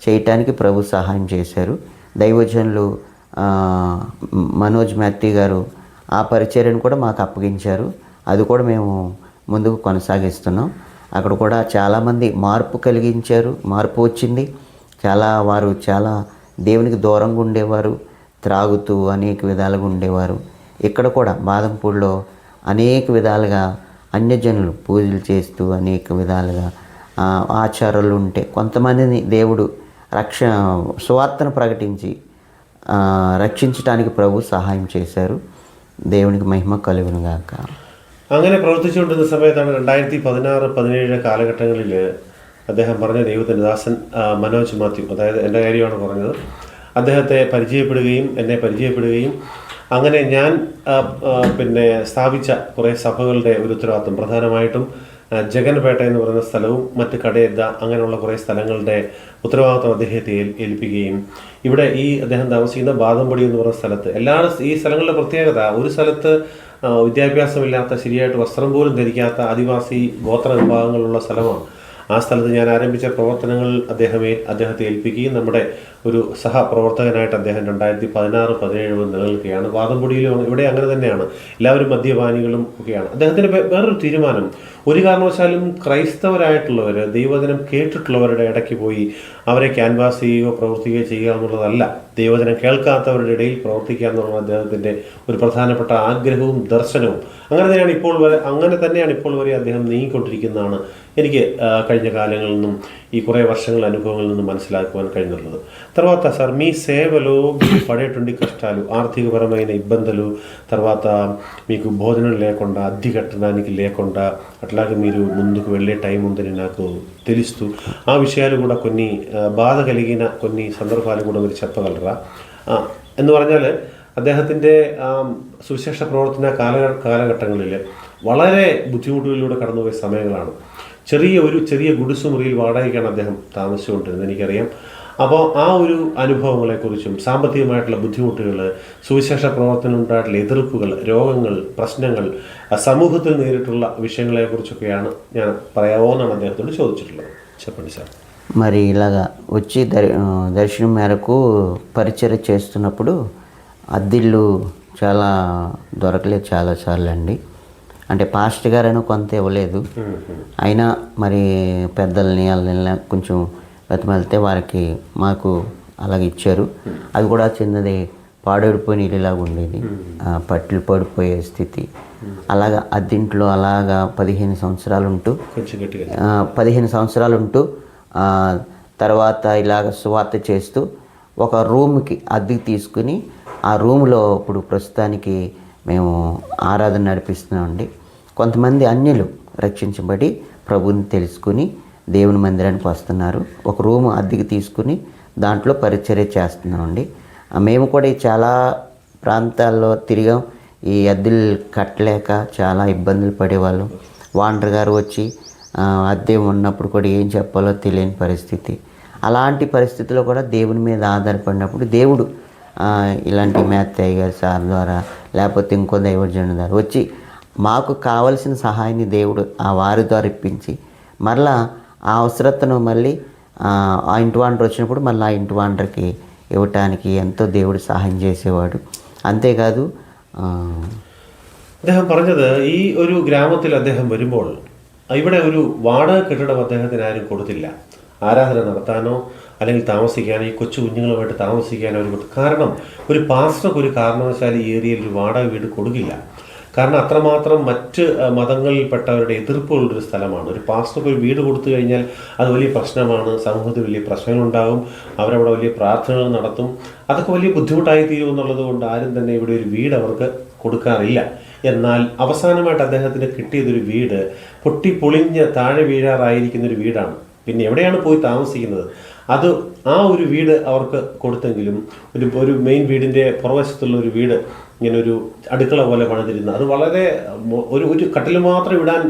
చేయటానికి ప్రభు సహాయం చేశారు. దైవజనులు మనోజ్ మాథ్యూ గారు ఆ పరిచర్యను కూడా మాకు అప్పగించారు. అది కూడా మేము ముందుకు కొనసాగిస్తున్నాం. అక్కడ కూడా చాలామంది మార్పు వచ్చింది. వారు చాలా దేవునికి దూరంగా ఉండేవారు, త్రాగుతూ అనేక విధాలుగా ఉండేవారు. ఇక్కడ కూడా బాదంపూడిలో అనేక విధాలుగా అన్యజనులు పూజలు చేస్తూ అనేక విధాలుగా ఆచారాలు ఉంటే కొంతమందిని దేవుడు సువార్తను ప్రకటించి రక్షించడానికి ప్రభు సహాయం చేశారు. దేవునికి మహిమ కలుగును గాక. അങ്ങനെ പ്രവർത്തിച്ചുകൊണ്ടിരുന്ന സമയത്താണ് 2016-17 കാലഘട്ടങ്ങളിൽ അദ്ദേഹം പറഞ്ഞ ദൈവത്തിൻ്റെ ദാസൻ മനോജ് മാത്യു, അതായത് എൻ്റെ കാര്യമാണ് പറഞ്ഞത്, അദ്ദേഹത്തെ എന്നെ പരിചയപ്പെടുകയും അങ്ങനെ ഞാൻ സ്ഥാപിച്ച കുറേ സഭകളുടെ ഒരു ഉത്തരവാദിത്വം, പ്രധാനമായിട്ടും ജഗൻപേട്ട എന്ന് പറയുന്ന സ്ഥലവും മറ്റ് കടയദ്ദ അങ്ങനെയുള്ള കുറേ സ്ഥലങ്ങളുടെ ഉത്തരവാദിത്വം അദ്ദേഹത്തെ ഏൽപ്പിക്കുകയും ഇവിടെ അദ്ദേഹം താമസിക്കുന്ന ബാദംപടി എന്ന് പറയുന്ന സ്ഥലത്ത് ഈ സ്ഥലങ്ങളുടെ പ്രത്യേകത, ഒരു സ്ഥലത്ത് വിദ്യാഭ്യാസമില്ലാത്ത, ശരിയായിട്ട് വസ്ത്രം പോലും ധരിക്കാത്ത ആദിവാസി ഗോത്ര വിഭാഗങ്ങളുള്ള സ്ഥലമാണ്. ആ സ്ഥലത്ത് ഞാൻ ആരംഭിച്ച പ്രവർത്തനങ്ങൾ അദ്ദേഹത്തെ ഏൽപ്പിക്കുകയും നമ്മുടെ ഒരു സഹപ്രവർത്തകനായിട്ട് അദ്ദേഹം 2016-17 നിലനിൽക്കുകയാണ്. ബാദംപുടിയിലും ഇവിടെ അങ്ങനെ തന്നെയാണ്, എല്ലാവരും മദ്യപാനികളും ഒക്കെയാണ്. അദ്ദേഹത്തിൻ്റെ വേറൊരു തീരുമാനം, ഒരു കാരണവശാലും ക്രൈസ്തവരായിട്ടുള്ളവർ, ദൈവവചനം കേട്ടിട്ടുള്ളവരുടെ ഇടയ്ക്ക് പോയി അവരെ ക്യാൻവാസ് ചെയ്യുകയോ പ്രവർത്തിക്കുകയോ ചെയ്യുക എന്നുള്ളതല്ല, ദൈവവചനം കേൾക്കാത്തവരുടെ ഇടയിൽ പ്രവർത്തിക്കുക എന്നുള്ള അദ്ദേഹത്തിൻ്റെ ഒരു പ്രധാനപ്പെട്ട ആഗ്രഹവും ദർശനവും. അങ്ങനെ തന്നെയാണ് ഇപ്പോൾ വരെ അദ്ദേഹം നീങ്ങിക്കൊണ്ടിരിക്കുന്നതാണ് എനിക്ക് കഴിഞ്ഞ കാലങ്ങളിൽ നിന്നും ഈ കുറേ വർഷങ്ങളുടെ അനുഭവങ്ങളിൽ നിന്നും മനസ്സിലാക്കുവാൻ കഴിഞ്ഞിട്ടുള്ളത്. తర్వాత సార్ మీ సేవలో మీరు పడేటువంటి కష్టాలు, ఆర్థికపరమైన ఇబ్బందులు, తర్వాత మీకు భోజనం లేకుండా, అద్దె కట్టడానికి లేకుండా, అట్లాగే మీరు ముందుకు వెళ్ళే టైం ఉందని నాకు తెలుస్తూ ఆ విషయాలు కూడా కొన్ని ബാധ కలిగిన కొన్ని സംദർഭങ്ങൾ കൂടെ మీరు చెప్పగలరా? എന്ന് പറഞ്ഞാൽ അദ്ദേഹത്തിൻ്റെ സുവിശേഷ പ്രവർത്തന കാലഘട്ടങ്ങളിൽ വളരെ ബുദ്ധിമുട്ടുകളിലൂടെ കടന്നുപോയ സമയങ്ങളാണ്. ചെറിയ ഗുഡിസുമുറിയിൽ വാടകയ്ക്കാണ് അദ്ദേഹം താമസിച്ചുകൊണ്ടിരുന്നത്, എനിക്കറിയാം. അപ്പോൾ ആ ഒരു അനുഭവങ്ങളെക്കുറിച്ചും സാമ്പത്തികമായിട്ടുള്ള ബുദ്ധിമുട്ടുകൾ, സുവിശേഷ പ്രവർത്തനം ഉണ്ടായിട്ടുള്ള എതിർപ്പുകൾ, രോഗങ്ങൾ, പ്രശ്നങ്ങൾ, സമൂഹത്തിൽ നേരിട്ടുള്ള విషయങ്ങളെക്കുറിച്ചൊക്കെയാണ് ഞാൻ പറയാവോ എന്നാണ് അദ്ദേഹത്തോട് ചോദിച്ചിട്ടുള്ളത്. చెప్పండి సార్. మరి ఇలాగా వచ్చి దర్శనం మేరకు పరిచర్య చేస్తున్నప్పుడు అద్దిళ్ళు చాలా దొరకలేదు చాలాసార్లు అండి. అంటే పాస్టర్ గారైనా కొంత ఇవ్వలేదు, అయినా మరి పెద్దల్ని వాళ్ళని కొంచెం బతిమాలితే వారికి మాకు అలాగ ఇచ్చారు. అది కూడా చిన్నది పాడైపోయిన ఇల్లులాగా ఉండేది, పట్లు పడిపోయే స్థితి. అలాగా అద్దింట్లో అలాగా 15 సంవత్సరాలు ఉంటూ తర్వాత ఇలాగ సువార్త చేస్తూ ఒక రూమ్కి అద్దెకి తీసుకుని ఆ రూమ్లో ఇప్పుడు ప్రస్తుతానికి మేము ఆరాధన నడిపిస్తున్నామండి. కొంతమంది అన్యులు రక్షించబడి ప్రభువుని తెలుసుకుని దేవుని మందిరానికి వస్తున్నారు. ఒక రూమ్ అద్దెకి తీసుకుని దాంట్లో పరిచర్య చేస్తున్నామండి. మేము కూడా చాలా ప్రాంతాల్లో తిరిగాం. ఈ అద్దెలు కట్టలేక చాలా ఇబ్బందులు పడేవాళ్ళం. వాండర్ గారు వచ్చి అద్దె ఉన్నప్పుడు కూడా ఏం చెప్పాలో తెలియని పరిస్థితి. అలాంటి పరిస్థితిలో కూడా దేవుని మీద ఆధారపడినప్పుడు దేవుడు ఇలాంటి మేత్తయ్య గారి సార్ ద్వారా లేకపోతే ఇంకో దైవజనుల ద్వారా వచ్చి మాకు కావలసిన సహాయాన్ని దేవుడు ఆ వారి ద్వారా ఇప్పించి మరలా ఆ అవసరతను మళ్ళీ ఆ ఇంటి వాండర్ వచ్చినప్పుడు మళ్ళీ ఆ ఇంటి వాండర్కి ఇవ్వటానికి ఎంతో దేవుడు సహాయం చేసేవాడు. అంతేకాదు അദ്ദേഹം പറഞ്ഞത് ഈ ഒരു ഗ്രാമത്തിൽ അദ്ദേഹം വരുമ്പോൾ ഇവിടെ ഒരു വാടക കെട്ടിടം അദ്ദേഹത്തിന് ആരും കൊടുത്തില്ല. ആരാധന നടത്താനോ അല്ലെങ്കിൽ താമസിക്കാനോ ഈ കൊച്ചു കുഞ്ഞുങ്ങളുമായിട്ട് താമസിക്കാനോ ഒരു കാരണം ഒരു പാസ്റ്റർക്ക് ഒരു കാരണവശാലും ഈ ഏരിയയിൽ ഒരു വാടക വീട് കൊടുക്കില്ല. കാരണം അത്രമാത്രം മറ്റ് മതങ്ങളിൽപ്പെട്ടവരുടെ എതിർപ്പുള്ളൊരു സ്ഥലമാണ്. ഒരു പാസ്റ്റർക്ക് ഒരു വീട് കൊടുത്തു കഴിഞ്ഞാൽ അത് വലിയ പ്രശ്നമാണ്, സമൂഹത്തിൽ വലിയ പ്രശ്നങ്ങളുണ്ടാകും, അവരവിടെ വലിയ പ്രാർത്ഥനകൾ നടത്തും, അതൊക്കെ വലിയ ബുദ്ധിമുട്ടായി തീരും എന്നുള്ളത് കൊണ്ട് ആരും തന്നെ ഇവിടെ ഒരു വീട് അവർക്ക് കൊടുക്കാറില്ല. എന്നാൽ അവസാനമായിട്ട് അദ്ദേഹത്തിന് കിട്ടിയതൊരു വീട് പൊട്ടിപ്പൊളിഞ്ഞ് താഴെ വീഴാറായിരിക്കുന്നൊരു വീടാണ്. പിന്നെ എവിടെയാണ് പോയി താമസിക്കുന്നത്? അത് ആ ഒരു വീട് അവർക്ക് കൊടുത്തെങ്കിലും ഒരു മെയിൻ വീടിൻ്റെ പുറവശത്തുള്ള ഒരു വീട് ഇങ്ങനെ ഒരു അടുക്കള പോലെ പണിതിരുന്നത്, അത് വളരെ ഒരു കട്ടിൽ മാത്രം ഇടാൻ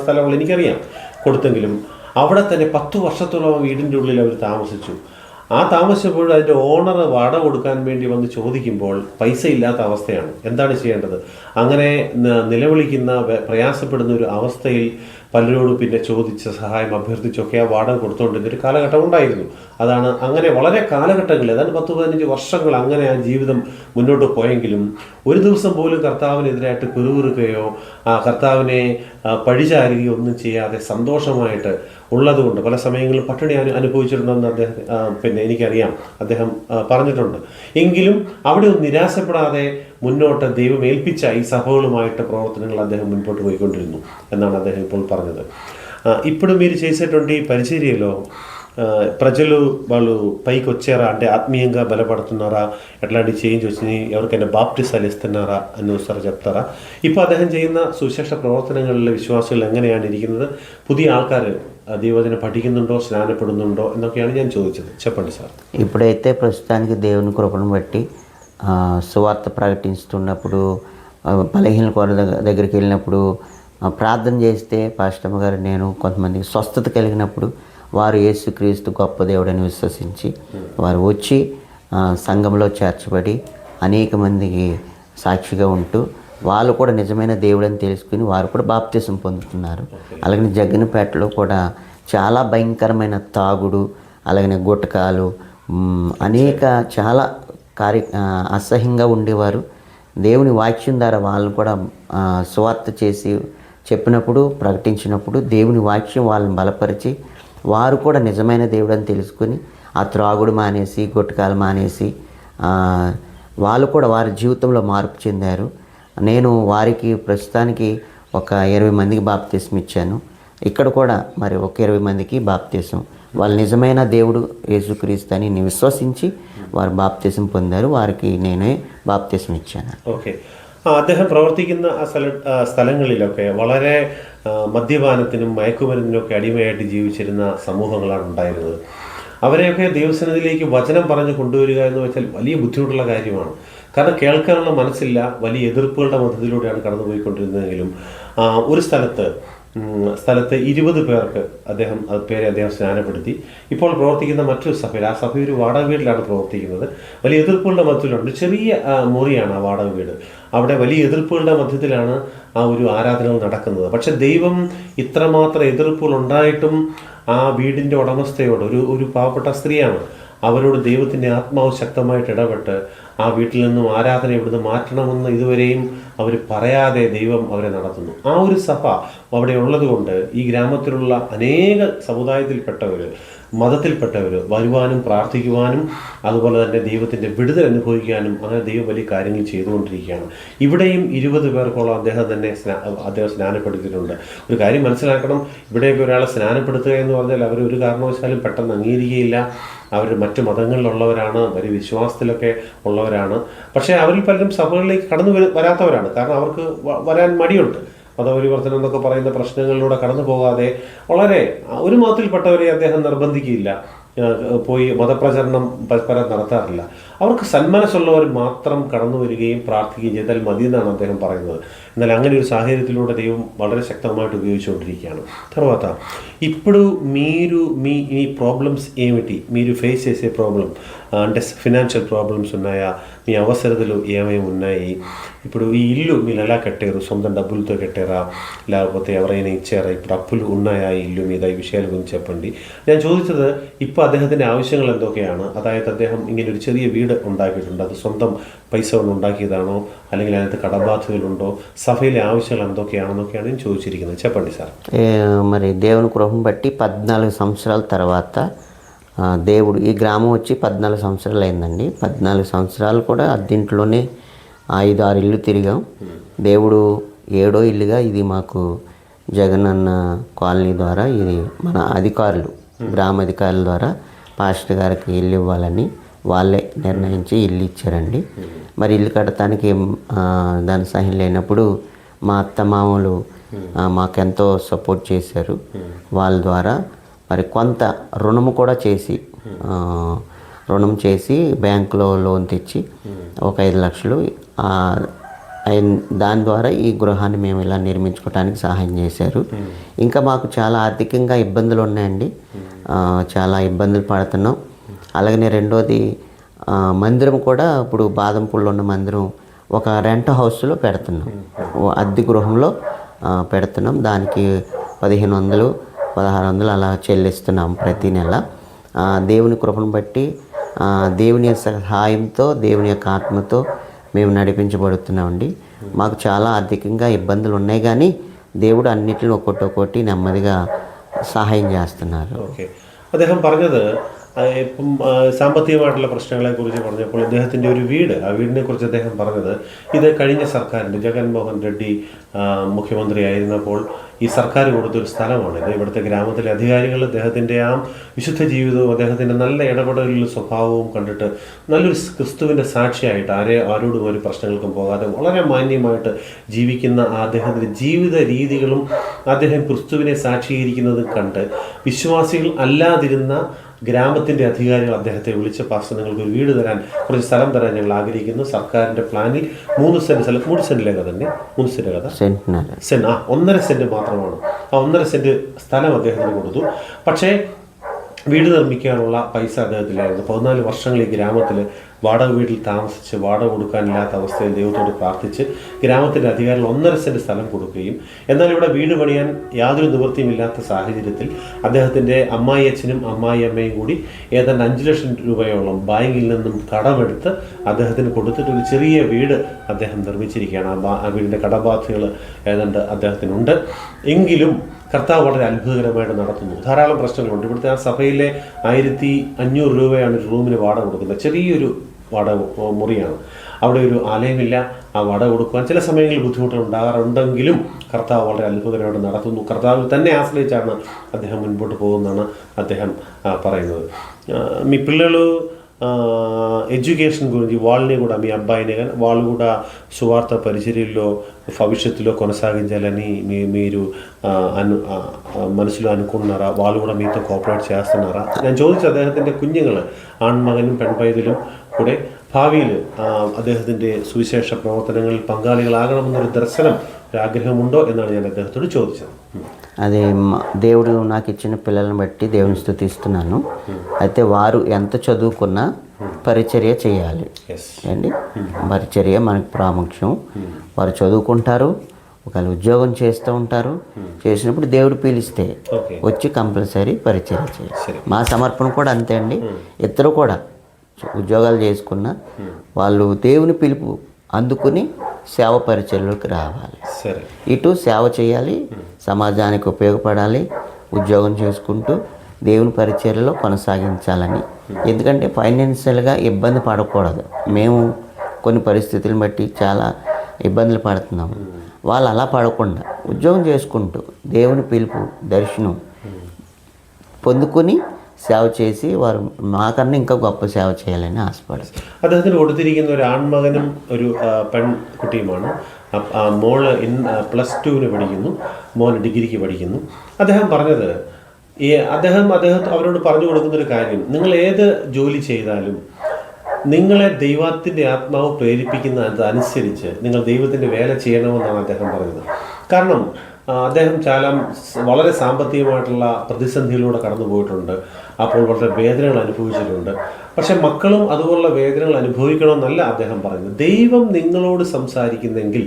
സ്ഥലമുള്ള എനിക്കറിയാം, കൊടുത്തെങ്കിലും അവിടെ തന്നെ 10 വർഷത്തോളം വീടിൻ്റെ ഉള്ളിൽ അവർ താമസിച്ചു. ആ താമസിച്ചപ്പോൾ അതിൻ്റെ ഓണർ വാടക കൊടുക്കാൻ വേണ്ടി വന്ന് ചോദിക്കുമ്പോൾ പൈസ ഇല്ലാത്ത അവസ്ഥയാണ്. എന്താണ് ചെയ്യേണ്ടത്? അങ്ങനെ നിലവിളിക്കുന്ന പ്രയാസപ്പെടുന്ന ഒരു അവസ്ഥയിൽ പലരോടും പിന്നെ ചോദിച്ച് സഹായം അഭ്യർത്ഥിച്ചൊക്കെ ആ വാടക കൊടുത്തുകൊണ്ടിരുന്നൊരു കാലഘട്ടം ഉണ്ടായിരുന്നു. അതാണ് അങ്ങനെ വളരെ കാലഘട്ടങ്ങളിൽ, അതാണ് 10-15 വർഷങ്ങൾ അങ്ങനെ ആ ജീവിതം മുന്നോട്ട് പോയെങ്കിലും ഒരു ദിവസം പോലും കർത്താവിനെതിരായിട്ട് കുറുകുറുക്കുകയോ കർത്താവിനെ പഴിചാരുകയോ ഒന്നും ചെയ്യാതെ സന്തോഷമായിട്ട് ഉള്ളതുകൊണ്ട് പല സമയങ്ങളിൽ പട്ടിണി അനുഭവിച്ചിട്ടുണ്ടെന്ന് അദ്ദേഹം പിന്നെ എനിക്കറിയാം, അദ്ദേഹം പറഞ്ഞിട്ടുണ്ട്. എങ്കിലും അവിടെ ഒന്നും നിരാശപ്പെടാതെ മുന്നോട്ട് ദൈവം ఏల్పించ ఈ సభകളുമായിട്ട് ప్రవర్తనങ്ങൾ അദ്ദേഹం മുൻപോട്ട് పోయికొంటిരുന്നു എന്നാണ് അദ്ദേഹം ഇപ്പോൾ പറഞ്ഞത്. ఇప్పుడు మీరు చేసేటువంటి పరిచర్యలో ప్రజలు వాళ్ళు పైకి వచ్చారా, అంటే ఆత్మీయంగా బలపడుతున్నారా, ఎట్లాంటి చేంజ్ వచ్చినాయి, ఎవరికైనా బాప్టిసాలు ఇస్తున్నారా అని ఒకసారి చెప్తారా? ഇപ്പോൾ അദ്ദേഹം ചെയ്യുന്ന സുവിശേഷ പ്രവർത്തനങ്ങളിലെ വിശ്വാസികൾ എങ്ങനെയാണ് ഇരിക്കുന്നത്? പുതിയ ആൾക്കാർ ദൈവവചനം പഠിക്കുന്നുണ്ടോ, സ്നാനപ്പെടുന്നുണ്ടോ എന്നൊക്കെയാണ് ഞാൻ ചോദിച്ചത്. చెప్పండి సార్. ఇప్పుడైతే ప్రస్తుతానికి దేవుని కృపను బట్టి సువార్త ప్రకటిస్తున్నప్పుడు బలహీన కోర దగ్గరికి వెళ్ళినప్పుడు ప్రార్థన చేస్తే పాస్టమ్మ గారు నేను కొంతమందికి స్వస్థత కలిగినప్పుడు వారు యేసుక్రీస్తు గొప్ప దేవుడని విశ్వసించి వారు వచ్చి సంఘంలో చేర్చబడి అనేక మందికి సాక్షిగా ఉంటూ వాళ్ళు కూడా నిజమైన దేవుడని తెలుసుకుని వారు కూడా బాప్తిసం పొందుతున్నారు. అలాగే జగ్గనపేటలో కూడా చాలా భయంకరమైన తాగుడు, అలాగే గుట్టకాలు, అనేక చాలా అసహ్యంగా ఉండేవారు. దేవుని వాక్యం ద్వారా వాళ్ళని కూడా సువార్త చేసి చెప్పినప్పుడు ప్రకటించినప్పుడు దేవుని వాక్యం వాళ్ళని బలపరిచి వారు కూడా నిజమైన దేవుడని తెలుసుకుని ఆ త్రాగుడు మానేసి గుట్టకాలు మానేసి వాళ్ళు కూడా వారి జీవితంలో మార్పు చెందారు. నేను వారికి ప్రస్తుతానికి ఒక 20 మందికి బాప్తిసం ఇచ్చాను. ఇక్కడ కూడా మరి ఒక 20 మందికి బాప్తిసం వాళ్ళు నిజమైన దేవుడు యేసుక్రీస్తు అని విశ్వసించి వారు బాప్తిసం పొందారు. వారికి నేనే బాప్తిసం ఇచ్చాను. ഓക്കെ. അദ്ദേഹം പ്രവർത്തിക്കുന്ന സ്ഥലങ്ങളിലൊക്കെ വളരെ മദ്യപാനത്തിനും മയക്കുമരുന്നിനൊക്കെ അടിമയായിട്ട് ജീവിച്ചിരുന്ന സമൂഹങ്ങളാണ് ഉണ്ടായിരുന്നത്. അവരെയൊക്കെ ദൈവസന്നിധിയിലേക്ക് വചനം പറഞ്ഞ് കൊണ്ടുവരിക എന്ന് വെച്ചാൽ വലിയ ബുദ്ധിമുട്ടുള്ള കാര്യമാണ്. കാരണം കേൾക്കാനുള്ള മനസ്സില്ല. വലിയ എതിർപ്പുകളുടെ മധ്യത്തിലൂടെയാണ് കടന്നുപോയിക്കൊണ്ടിരുന്നതെങ്കിലും ഒരു സ്ഥലത്ത് 20 പേർക്ക് അദ്ദേഹം സ്നാനപ്പെടുത്തി. ഇപ്പോൾ പ്രവർത്തിക്കുന്ന മറ്റൊരു സഭയിൽ, ആ സഭ ഒരു വാടക വീട്ടിലാണ് പ്രവർത്തിക്കുന്നത്. വലിയ എതിർപ്പുകളുടെ മധ്യത്തിലുണ്ട്. ചെറിയ മുറിയാണ് ആ വാടക വീട്. അവിടെ വലിയ എതിർപ്പുകളുടെ മധ്യത്തിലാണ് ആ ഒരു ആരാധനകൾ നടക്കുന്നത്. പക്ഷെ ദൈവം ഇത്രമാത്രം എതിർപ്പുകൾ ഉണ്ടായിട്ടും ആ വീടിൻ്റെ ഉടമസ്ഥയോട്, ഒരു പാവപ്പെട്ട സ്ത്രീയാണ്, അവരോട് ദൈവത്തിൻ്റെ ആത്മാവ് ശക്തമായിട്ട് ഇടപെട്ട് ആ വീട്ടിൽ നിന്നും ആരാധന ഇവിടുന്ന് മാറ്റണമെന്ന് ഇതുവരെയും അവർ പറയാതെ ദൈവം അവരെ നടത്തുന്നു. ആ ഒരു സഭ അവിടെ ഉള്ളത് കൊണ്ട് ഈ ഗ്രാമത്തിലുള്ള അനേക സമുദായത്തിൽപ്പെട്ടവർ, മതത്തിൽപ്പെട്ടവർ വരുവാനും പ്രാർത്ഥിക്കുവാനും അതുപോലെ തന്നെ ദൈവത്തിൻ്റെ വിടുതൽ അനുഭവിക്കാനും അങ്ങനെ ദൈവം വലിയ കാര്യങ്ങൾ ചെയ്തുകൊണ്ടിരിക്കുകയാണ്. ഇവിടെയും 20 പേർക്കോളം അദ്ദേഹം സ്നാനപ്പെടുത്തിയിട്ടുണ്ട്. ഒരു കാര്യം മനസ്സിലാക്കണം, ഇവിടെയൊക്കെ ഒരാളെ സ്നാനപ്പെടുത്തുക എന്ന് പറഞ്ഞാൽ അവർ ഒരു കാരണവശാലും പെട്ടെന്ന് അംഗീകരിക്കുകയില്ല. അവർ മറ്റു മതങ്ങളിലുള്ളവരാണ്, വലിയ വിശ്വാസത്തിലൊക്കെ ഉള്ളവരാണ്. പക്ഷേ അവരിൽ പലരും സഭകളിലേക്ക് കടന്നു വരാത്തവരാണ്. കാരണം അവർക്ക് വരാൻ മടിയുണ്ട്. മതപരിവർത്തനം എന്നൊക്കെ പറയുന്ന പ്രശ്നങ്ങളിലൂടെ കടന്നു പോകാതെ വളരെ ഒരു മതത്തിൽപ്പെട്ടവരെ അദ്ദേഹം നിർബന്ധിക്കുകയില്ല, പോയി മതപ്രചരണം പരസ്പരം നടത്താറില്ല. അവർക്ക് സന്മനസ്സുള്ളവർ മാത്രം കടന്നു വരികയും ప్రార్థిക്കുകയും ചെയ്താൽ మది എന്നാണ് അദ്ദേഹం പറയുന്നത്. എന്നാൽ അങ്ങനെ ഒരു సాహచర్యത്തിലൂടെ దైవం വളരെ శక్తమైనట్టు ఉపయోగించుకుంటున్నాను. తర్వాత ఇప్పుడు మీరు మీ ప్రాబ్లమ్స్ ఏమిటి? మీరు ఫేస్ చేసే ప్రాబ్లం అంటే ఫినాన్షియల్ ప్రాబ్లమ్స్ ఉన్నాయా? మీ అవసరతలు ఏమేమి ఉన్నాయి? ఇప్పుడు ఈ ఇల్లు మీరు ఎలా కట్టారు? సొంత డబ్బులతో కట్టారా లేకపోతే ఎవరైనా ఇచ్చారా? ఇప్పుడు అప్పులు ఉన్నాయా ఈ ఇల్లు మీద? ఈ విషయాల గురించి చెప్పండి. ഞാൻ ചോദിച്ചത് ഇപ്പോൾ അദ്ദേഹത്തിൻ്റെ ആവശ്യങ്ങൾ എന്തൊക്കെയാണ്? അതായത് അദ്ദേഹം ഇങ്ങനെ ഒരു ചെറിയ വീട് ഉണ്ടാക്കിയിട്ടുണ്ട്. അത് സ്വന്തം പൈസ കൊണ്ട് ഉണ്ടാക്കിയതാണോ അല്ലെങ്കിൽ അതിനകത്ത് കടബാധ്യതകളുണ്ടോ? సభైలే ఆവശ്యాలు ఎంతొക്കെయాണെന്നൊക്കെയാണ് నేను ചോദിച്ചിരിക്കുന്നത്. చెప్పండి సార్. మరి దేవుని కృపను బట్టి 14 సంవత్సరాల తర్వాత దేవుడు ఈ గ్రామం వచ్చి 14 సంవత్సరాలు అయిందండి. 14 సంవత్సరాలు కూడా అద్దెంట్లోనే 5-6 ఇల్లు తిరిగాం. దేవుడు 7వ ఇల్లుగా ఇది మాకు జగనన్న కాలనీ ద్వారా ఇది మన అధికారులు, గ్రామ అధికారుల ద్వారా పాస్టర్ గారికి ఇల్లు ఇవ్వాలని వాళ్ళే నిర్ణయించి ఇల్లు ఇచ్చారండి. మరి ఇల్లు కట్టడానికి దాని సహాయం లేనప్పుడు మా అత్తమామలు మాకెంతో సపోర్ట్ చేశారు. వాళ్ళ ద్వారా మరి కొంత రుణము కూడా రుణం చేసి బ్యాంకులో లోన్ తెచ్చి ఒక 5 లక్షలు దాని ద్వారా ఈ గృహాన్ని మేము ఇలా నిర్మించుకోవడానికి సహాయం చేశారు. ఇంకా మాకు చాలా ఆర్థికంగా ఇబ్బందులు ఉన్నాయండి. చాలా ఇబ్బందులు పడుతున్నాం. అలాగనే రెండోది మందిరం కూడా ఇప్పుడు బాదంపూడిలో ఉన్న మందిరం ఒక రెంట్ హౌస్లో పెడుతున్నాం, అద్దె గృహంలో పెడుతున్నాం. దానికి 1500-1600 అలా చెల్లిస్తున్నాం ప్రతి నెల. దేవుని కృపను బట్టి దేవుని సహాయంతో దేవుని యొక్క ఆత్మతో మేము నడిపించబడుతున్నామండి. మాకు చాలా ఆర్థికంగా ఇబ్బందులు ఉన్నాయి కానీ దేవుడు అన్నిటిని ఒక్కొక్కటి నెమ్మదిగా సహాయం చేస్తున్నారు. ഓക്കെ. അദ്ദേഹം പറഞ്ഞത് ഇപ്പം സാമ്പത്തികമായിട്ടുള്ള പ്രശ്നങ്ങളെക്കുറിച്ച് പറഞ്ഞപ്പോൾ അദ്ദേഹത്തിൻ്റെ ഒരു വീട്, ആ വീടിനെ കുറിച്ച് അദ്ദേഹം പറഞ്ഞത് ഇത് കഴിഞ്ഞ സർക്കാരിൻ്റെ ജഗൻമോഹൻ റെഡ്ഡി മുഖ്യമന്ത്രി ആയിരുന്നപ്പോൾ ഈ സർക്കാർ കൊടുത്തൊരു സ്ഥലമാണിത്. ഇവിടുത്തെ ഗ്രാമത്തിലെ അധികാരികൾ അദ്ദേഹത്തിൻ്റെ ആ വിശുദ്ധ ജീവിതവും അദ്ദേഹത്തിൻ്റെ നല്ല ഇടപെടലിലുള്ള സ്വഭാവവും കണ്ടിട്ട് നല്ലൊരു ക്രിസ്തുവിൻ്റെ സാക്ഷിയായിട്ട് ആരോടും ഒരു പ്രശ്നങ്ങൾക്കും പോകാതെ വളരെ മാന്യമായിട്ട് ജീവിക്കുന്ന അദ്ദേഹത്തിൻ്റെ ജീവിത രീതികളും അദ്ദേഹം ക്രിസ്തുവിനെ സാക്ഷീകരിക്കുന്നതും കണ്ട് വിശ്വാസികൾ അല്ലാതിരുന്ന ഗ്രാമത്തിൻ്റെ അധികാരികൾ അദ്ദേഹത്തെ വിളിച്ച് പാസ്റ്റർ നിങ്ങൾക്ക് ഒരു വീട് തരാൻ, കുറച്ച് സ്ഥലം തരാൻ ഞങ്ങൾ ആഗ്രഹിക്കുന്നു. സർക്കാരിൻ്റെ പ്ലാനിൽ 3 സെൻറ്റ് സ്ഥലം, 3 സെൻറ്റിലെ തന്നെ 3 സെൻറ്റ് കഥ 1.5 സെൻറ്റ് മാത്രമാണ്. ആ 1.5 സെൻറ്റ് സ്ഥലം അദ്ദേഹത്തിന് കൊടുത്തു. പക്ഷേ വീട് നിർമ്മിക്കാനുള്ള പൈസ അദ്ദേഹത്തിലായിരുന്നു. 14 വർഷങ്ങൾ ഈ ഗ്രാമത്തിൽ വാടക വീട്ടിൽ താമസിച്ച് വാടക കൊടുക്കാനില്ലാത്ത അവസ്ഥയിൽ ദൈവത്തോട് പ്രാർത്ഥിച്ച് ഗ്രാമത്തിൻ്റെ അധികാരികൾ 1.5 സെൻറ്റ് സ്ഥലം കൊടുക്കുകയും എന്നാൽ ഇവിടെ വീട് പണിയാൻ യാതൊരു നിവൃത്തിയുമില്ലാത്ത സാഹചര്യത്തിൽ അദ്ദേഹത്തിൻ്റെ അമ്മായിയച്ഛനും അമ്മായിയമ്മയും കൂടി ഏതാണ്ട് 5 ലക്ഷം രൂപയോളം ബാങ്കിൽ നിന്നും കടമെടുത്ത് അദ്ദേഹത്തിന് കൊടുത്തിട്ട് ഒരു ചെറിയ വീട് അദ്ദേഹം നിർമ്മിച്ചിരിക്കുകയാണ്. ആ വീടിൻ്റെ കടബാധ്യതകൾ ഏതാണ്ട് അദ്ദേഹത്തിനുണ്ട്. എങ്കിലും കർത്താവ് വളരെ അത്ഭുതകരമായിട്ട് നടത്തുന്നു. ധാരാളം പ്രശ്നങ്ങളുണ്ട്. ഇവിടുത്തെ ആ സഭയിലെ 1500 രൂപയാണ് ഒരു റൂമിന് വാടക കൊടുക്കുന്നത്. ചെറിയൊരു വാടക മുറിയാണ്. അവിടെ ഒരു ആലയമില്ല. ആ ആ വട കൊടുക്കുവാൻ ചില സമയങ്ങളിൽ బుద్ధిമുട്ടുകൾ ഉണ്ടാകാറുണ്ടെങ്കിലും കർത്താവ് വളരെ അത്ഭുതകരമായിട്ട് നടത്തുന്നു. కర్తావిൽ തന്നെ ఆశ్రయించాണ് അദ്ദേഹం മുൻപോട്ട് പോകുന്നതാണ് അദ്ദേഹం പറയുന്നത്. మీ పిల్లలు ఎడ్యుకేషన్ గురించి వాళ్ళని కూడా మీ అబ్బాయిని కానీ వాళ్ళు కూడా సువార్త పరిచర్యల్లో భవిష్యత్తులో కొనసాగించాలని మీరు മനസ്സിൽ അനുకున్నారా? వాళ్ళు కూడా మీతో കോപ്പറേറ്റ് చేస్తున్నారా? ഞാൻ ചോദിച്ചത് അദ്ദേഹത്തിൻ്റെ കുഞ്ഞുങ്ങൾ ആൺമകനും പെൺപൈതലും കൂടെ ഭാവിയിൽ അദ്ദേഹത്തിൻ്റെ സുവിശേഷ പ്രവർത്തനങ്ങളിൽ പങ്കാളികളാകണമെന്നൊരു ദർശനം ഒരു ఆగ్రహముండో എന്നാണ് ഞാൻ അദ്ദേഹത്തോട് ചോദിച്ചത്. అది దేవుడు నాకు ఇచ్చిన పిల్లలను బట్టి దేవుని స్తుతిస్తున్నాను. అయితే వారు ఎంత చదువుకున్నా పరిచర్య చేయాలి అండి. పరిచర్య మనకు ప్రాముఖ్యం. వారు చదువుకుంటారు, ఒకవేళ ఉద్యోగం చేస్తూ ఉంటారు. చేసినప్పుడు దేవుడు పిలిస్తే వచ్చి కంపల్సరీ పరిచర్య చేయాలి. మా సమర్పణ కూడా అంతే అండి. ఇద్దరు కూడా ఉద్యోగాలు చేసుకున్న వాళ్ళు దేవుని పిలుపు అందుకుని సేవ పరిచర్యలోకి రావాలి. ఇటు సేవ చేయాలి, సమాజానికి ఉపయోగపడాలి, ఉద్యోగం చేసుకుంటూ దేవుని పరిచర్యలో కొనసాగించాలని. ఎందుకంటే ఫైనాన్షియల్గా ఇబ్బంది పడకూడదు. మేము కొన్ని పరిస్థితులను బట్టి చాలా ఇబ్బందులు పడుతున్నాము. వాళ్ళు అలా పడకుండా ఉద్యోగం చేసుకుంటూ దేవుని పిలుపు దర్శనం పొందుకొని సేవ చేసి വാർ മാക്കറിന് ఇంకా గొప్ప సేవ చేయాలని ആസ്പടും. അദ്ദേഹത്തിന് കൊടുത്തിരിക്കുന്ന ഒരു ആൺമകനും ഒരു പെൺകുട്ടിയുമാണ്. മോള് +2 പഠിക്കുന്നു, മോൻ ഡിഗ്രിക്ക് പഠിക്കുന്നു. അദ്ദേഹം പറഞ്ഞത് അദ്ദേഹം അവരോട് പറഞ്ഞു കൊടുക്കുന്നൊരു കാര്യം, നിങ്ങൾ ഏത് ജോലി ചെയ്താലും നിങ്ങളെ ദൈവത്തിൻ്റെ ആത്മാവ് പ്രേരിപ്പിക്കുന്ന അതനുസരിച്ച് നിങ്ങൾ ദൈവത്തിൻ്റെ വേല ചെയ്യണമെന്നാണ് അദ്ദേഹം പറഞ്ഞത്. കാരണം അദ്ദേഹം വളരെ സാമ്പത്തികമായിട്ടുള്ള പ്രതിസന്ധികളിലൂടെ കടന്നു പോയിട്ടുണ്ട്. അപ്പോൾ വളരെ വേദനകൾ അനുഭവിച്ചിട്ടുണ്ട്. പക്ഷെ മക്കളും അതുപോലുള്ള വേദനകൾ അനുഭവിക്കണമെന്നല്ല അദ്ദേഹം പറയുന്നത്. ദൈവം നിങ്ങളോട് സംസാരിക്കുന്നെങ്കിൽ,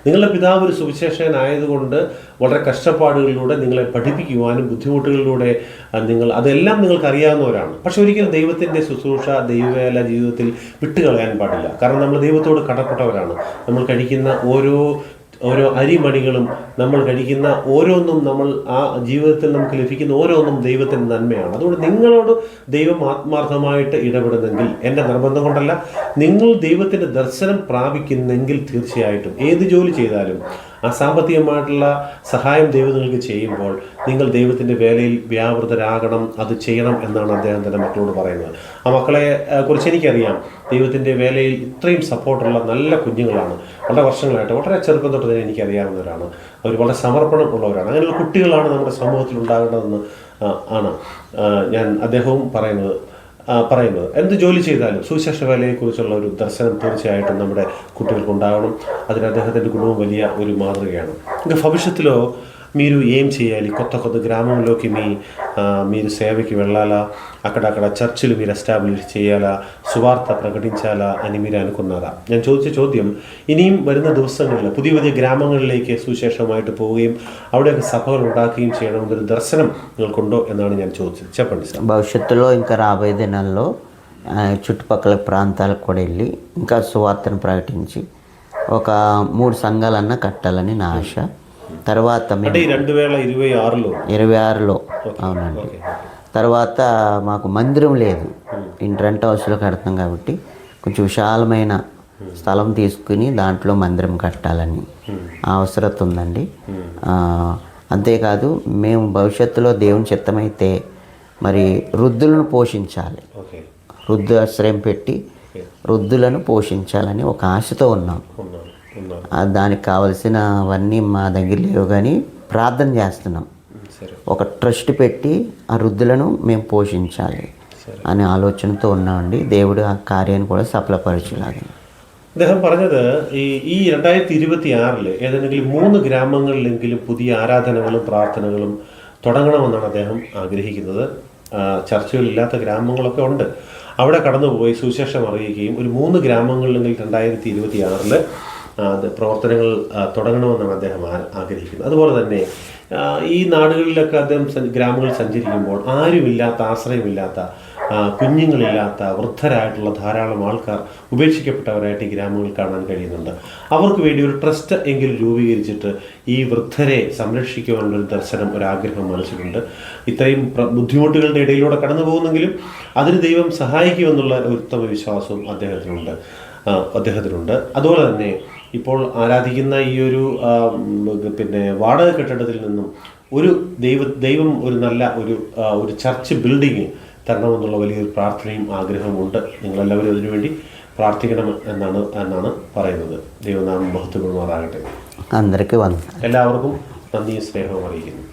നിങ്ങളുടെ പിതാവ് ഒരു സുവിശേഷകനായതുകൊണ്ട് വളരെ കഷ്ടപ്പാടുകളിലൂടെ നിങ്ങളെ പഠിപ്പിക്കുവാനും ബുദ്ധിമുട്ടുകളിലൂടെ അതെല്ലാം നിങ്ങൾക്ക് അറിയാവുന്നവരാണ്. പക്ഷെ ഒരിക്കലും ദൈവത്തിൻ്റെ ശുശ്രൂഷ, ദൈവവേല ജീവിതത്തിൽ വിട്ടുകളയാൻ പാടില്ല. കാരണം നമ്മൾ ദൈവത്തോട് കടപ്പെട്ടവരാണ്. നമ്മൾ കഴിക്കുന്ന ഓരോ അരിമണികളും, നമ്മൾ കഴിക്കുന്ന ഓരോന്നും, നമ്മൾ ആ ജീവിതത്തിൽ നമുക്ക് ലഭിക്കുന്ന ഓരോന്നും ദൈവത്തിൻ്റെ നന്മയാണ്. അതുകൊണ്ട് നിങ്ങളോട് ദൈവം ആത്മാർത്ഥമായിട്ട് ഇടപെടുന്നെങ്കിൽ, എൻ്റെ നിർബന്ധം കൊണ്ടല്ല, നിങ്ങൾ ദൈവത്തിൻ്റെ ദർശനം പ്രാപിക്കുന്നെങ്കിൽ തീർച്ചയായിട്ടും ഏത് ജോലി ചെയ്താലും ആ സാമ്പത്തികമായിട്ടുള്ള സഹായം ദൈവം നിങ്ങൾക്ക് ചെയ്യുമ്പോൾ നിങ്ങൾ ദൈവത്തിൻ്റെ വേലയിൽ വ്യാപൃതരാകണം, അത് ചെയ്യണം എന്നാണ് അദ്ദേഹം തൻ്റെ മക്കളോട് പറയുന്നത്. ആ മക്കളെ കുറിച്ച് എനിക്കറിയാം. ദൈവത്തിൻ്റെ വേലയിൽ ഇത്രയും സപ്പോർട്ടുള്ള നല്ല കുഞ്ഞുങ്ങളാണ്. വളരെ വർഷങ്ങളായിട്ട്, വളരെ ചെറുപ്പം തൊട്ട് തന്നെ എനിക്കറിയാവുന്നവരാണ്. അവർ വളരെ സമർപ്പണം ഉള്ളവരാണ്. അങ്ങനെയുള്ള കുട്ടികളാണ് നമ്മുടെ സമൂഹത്തിൽ ഉണ്ടാകേണ്ടതെന്ന് ആണ് അദ്ദേഹവും പറയുന്നത്. എന്ത് ജോലി ചെയ്താലും సువిశేష വേലയെക്കുറിച്ചുള്ള ഒരു దర్శనం తీర్చయాయటం നമ്മുടെ కుటుంబాలకు ഉണ്ടാകണം. അതിന് അദ്ദേഹത്തിൻ്റെ కుటుంబం വലിയ ഒരു మాదిరిగాను. ఇంకా భవిష్యత్తులో మీరు ఏం చేయాలి? కొత్త గ్రామంలోకి మీరు సేవకి వెళ్ళాలా? అక్కడక్కడ చర్చిలు మీరు ఎస్టాబ్లిష్ చేయాలా? సువార్త ప్రకటించాలా అని మీరు అనుకున్నారా? ഞാൻ ചോദിച്ച ചോദ്യം, ഇനിയും വരുന്ന ദിവസങ്ങളിൽ പുതിയ പുതിയ ഗ്രാമങ്ങളിലേക്ക് സുവിശേഷമായിട്ട് പോവുകയും അവിടെയൊക്കെ സഭകൾ ഉണ്ടാക്കുകയും ചെയ്യണമെന്നൊരു ദർശനം നിങ്ങൾക്കുണ്ടോ എന്നാണ് ഞാൻ ചോദിച്ചത്. చెప్పండి సార్. భవిష్యత్తులో ఇంకా రాబోయే దినాల్లో చుట్టుపక్కల ప్రాంతాలకు కూడా వెళ్ళి ఇంకా సువార్తను ప్రకటించి ఒక 3 సంఘాలన్నా కట్టాలని నా ఆశ. తర్వాత 2026లో అవునండి. తర్వాత మాకు మందిరం లేదు, రెంట్ హౌస్లో కడతాం కాబట్టి కొంచెం విశాలమైన స్థలం తీసుకుని దాంట్లో మందిరం కట్టాలని అవసరం ఉందండి. అంతేకాదు మేము భవిష్యత్తులో దేవుని చిత్తమైతే మరి వృద్ధులను పోషించాలి, వృద్ధాశ్రయం పెట్టి వృద్ధులను పోషించాలని ఒక ఆశతో ఉన్నాం. దానికి కావలసినవన్నీ మా దగ్గర లేవు, కానీ ప్రార్థన చేస్తున్నాం. ఒక ట్రస్ట్ పెట్టి ఆ వృద్ధులను మేము పోషించాలి అనే ఆలోచనతో ఉన్నామండి. దేవుడు ఆ కార్యాన్ని కూడా సఫలపరచలాగా. അദ്ദേഹം പറഞ്ഞത് ഈ 2026 ഏതെങ്കിലും 3 ഗ്രാമങ്ങളിലെങ്കിലും പുതിയ ആരാധനകളും പ്രാർത്ഥനകളും തുടങ്ങണമെന്നാണ് അദ്ദേഹം ആഗ്രഹിക്കുന്നത്. ചർച്ചകളില്ലാത്ത ഗ്രാമങ്ങളൊക്കെ ഉണ്ട്. അവിടെ കടന്നുപോയി സുവിശേഷം അറിയിക്കുകയും ഒരു 3 ഗ്രാമങ്ങളിലെങ്കിൽ 2026 പ്രവർത്തനങ്ങൾ തുടങ്ങണമെന്നാണ് അദ്ദേഹം ആഗ്രഹിക്കുന്നത്. അതുപോലെ തന്നെ ഈ നാടുകളിലൊക്കെ അദ്ദേഹം ഗ്രാമങ്ങളിൽ സഞ്ചരിക്കുമ്പോൾ ആരുമില്ലാത്ത, ആശ്രയമില്ലാത്ത, കുഞ്ഞുങ്ങളില്ലാത്ത, വൃദ്ധരായിട്ടുള്ള ധാരാളം ആൾക്കാർ ഉപേക്ഷിക്കപ്പെട്ടവരായിട്ട് ഈ ഗ്രാമങ്ങളിൽ കാണാൻ കഴിയുന്നുണ്ട്. അവർക്ക് വേണ്ടി ഒരു ട്രസ്റ്റ് എങ്കിലും രൂപീകരിച്ചിട്ട് ഈ വൃദ്ധരെ സംരക്ഷിക്കുവാനുള്ളൊരു ദർശനം, ഒരാഗ്രഹം മനസ്സിലുണ്ട്. ഇത്രയും ബുദ്ധിമുട്ടുകളുടെ ഇടയിലൂടെ കടന്നു പോകുന്നെങ്കിലും അതിന് ദൈവം സഹായിക്കുമെന്നുള്ള ഒരു ഉത്തമ വിശ്വാസവും അദ്ദേഹത്തിനുണ്ട്. അദ്ദേഹത്തിനുണ്ട്. അതുപോലെ തന്നെ ഇപ്പോൾ ആരാധിക്കുന്ന ഈ ഒരു പിന്നെ വാടക കെട്ടിടത്തിൽ നിന്നും ഒരു ദൈവം ഒരു നല്ല ഒരു ചർച്ച് ബിൽഡിങ് തരണമെന്നുള്ള വലിയൊരു പ്രാർത്ഥനയും ആഗ്രഹമുണ്ട്. നിങ്ങളെല്ലാവരും അതിനുവേണ്ടി പ്രാർത്ഥിക്കണം എന്നാണ് പറയുന്നത്. ദൈവനാമം മഹത്വപ്പെടുമാറാകട്ടെ. అందరికీ వంద എല്ലാവർക്കും നന്ദിയും സ്നേഹവും അറിയിക്കുന്നു.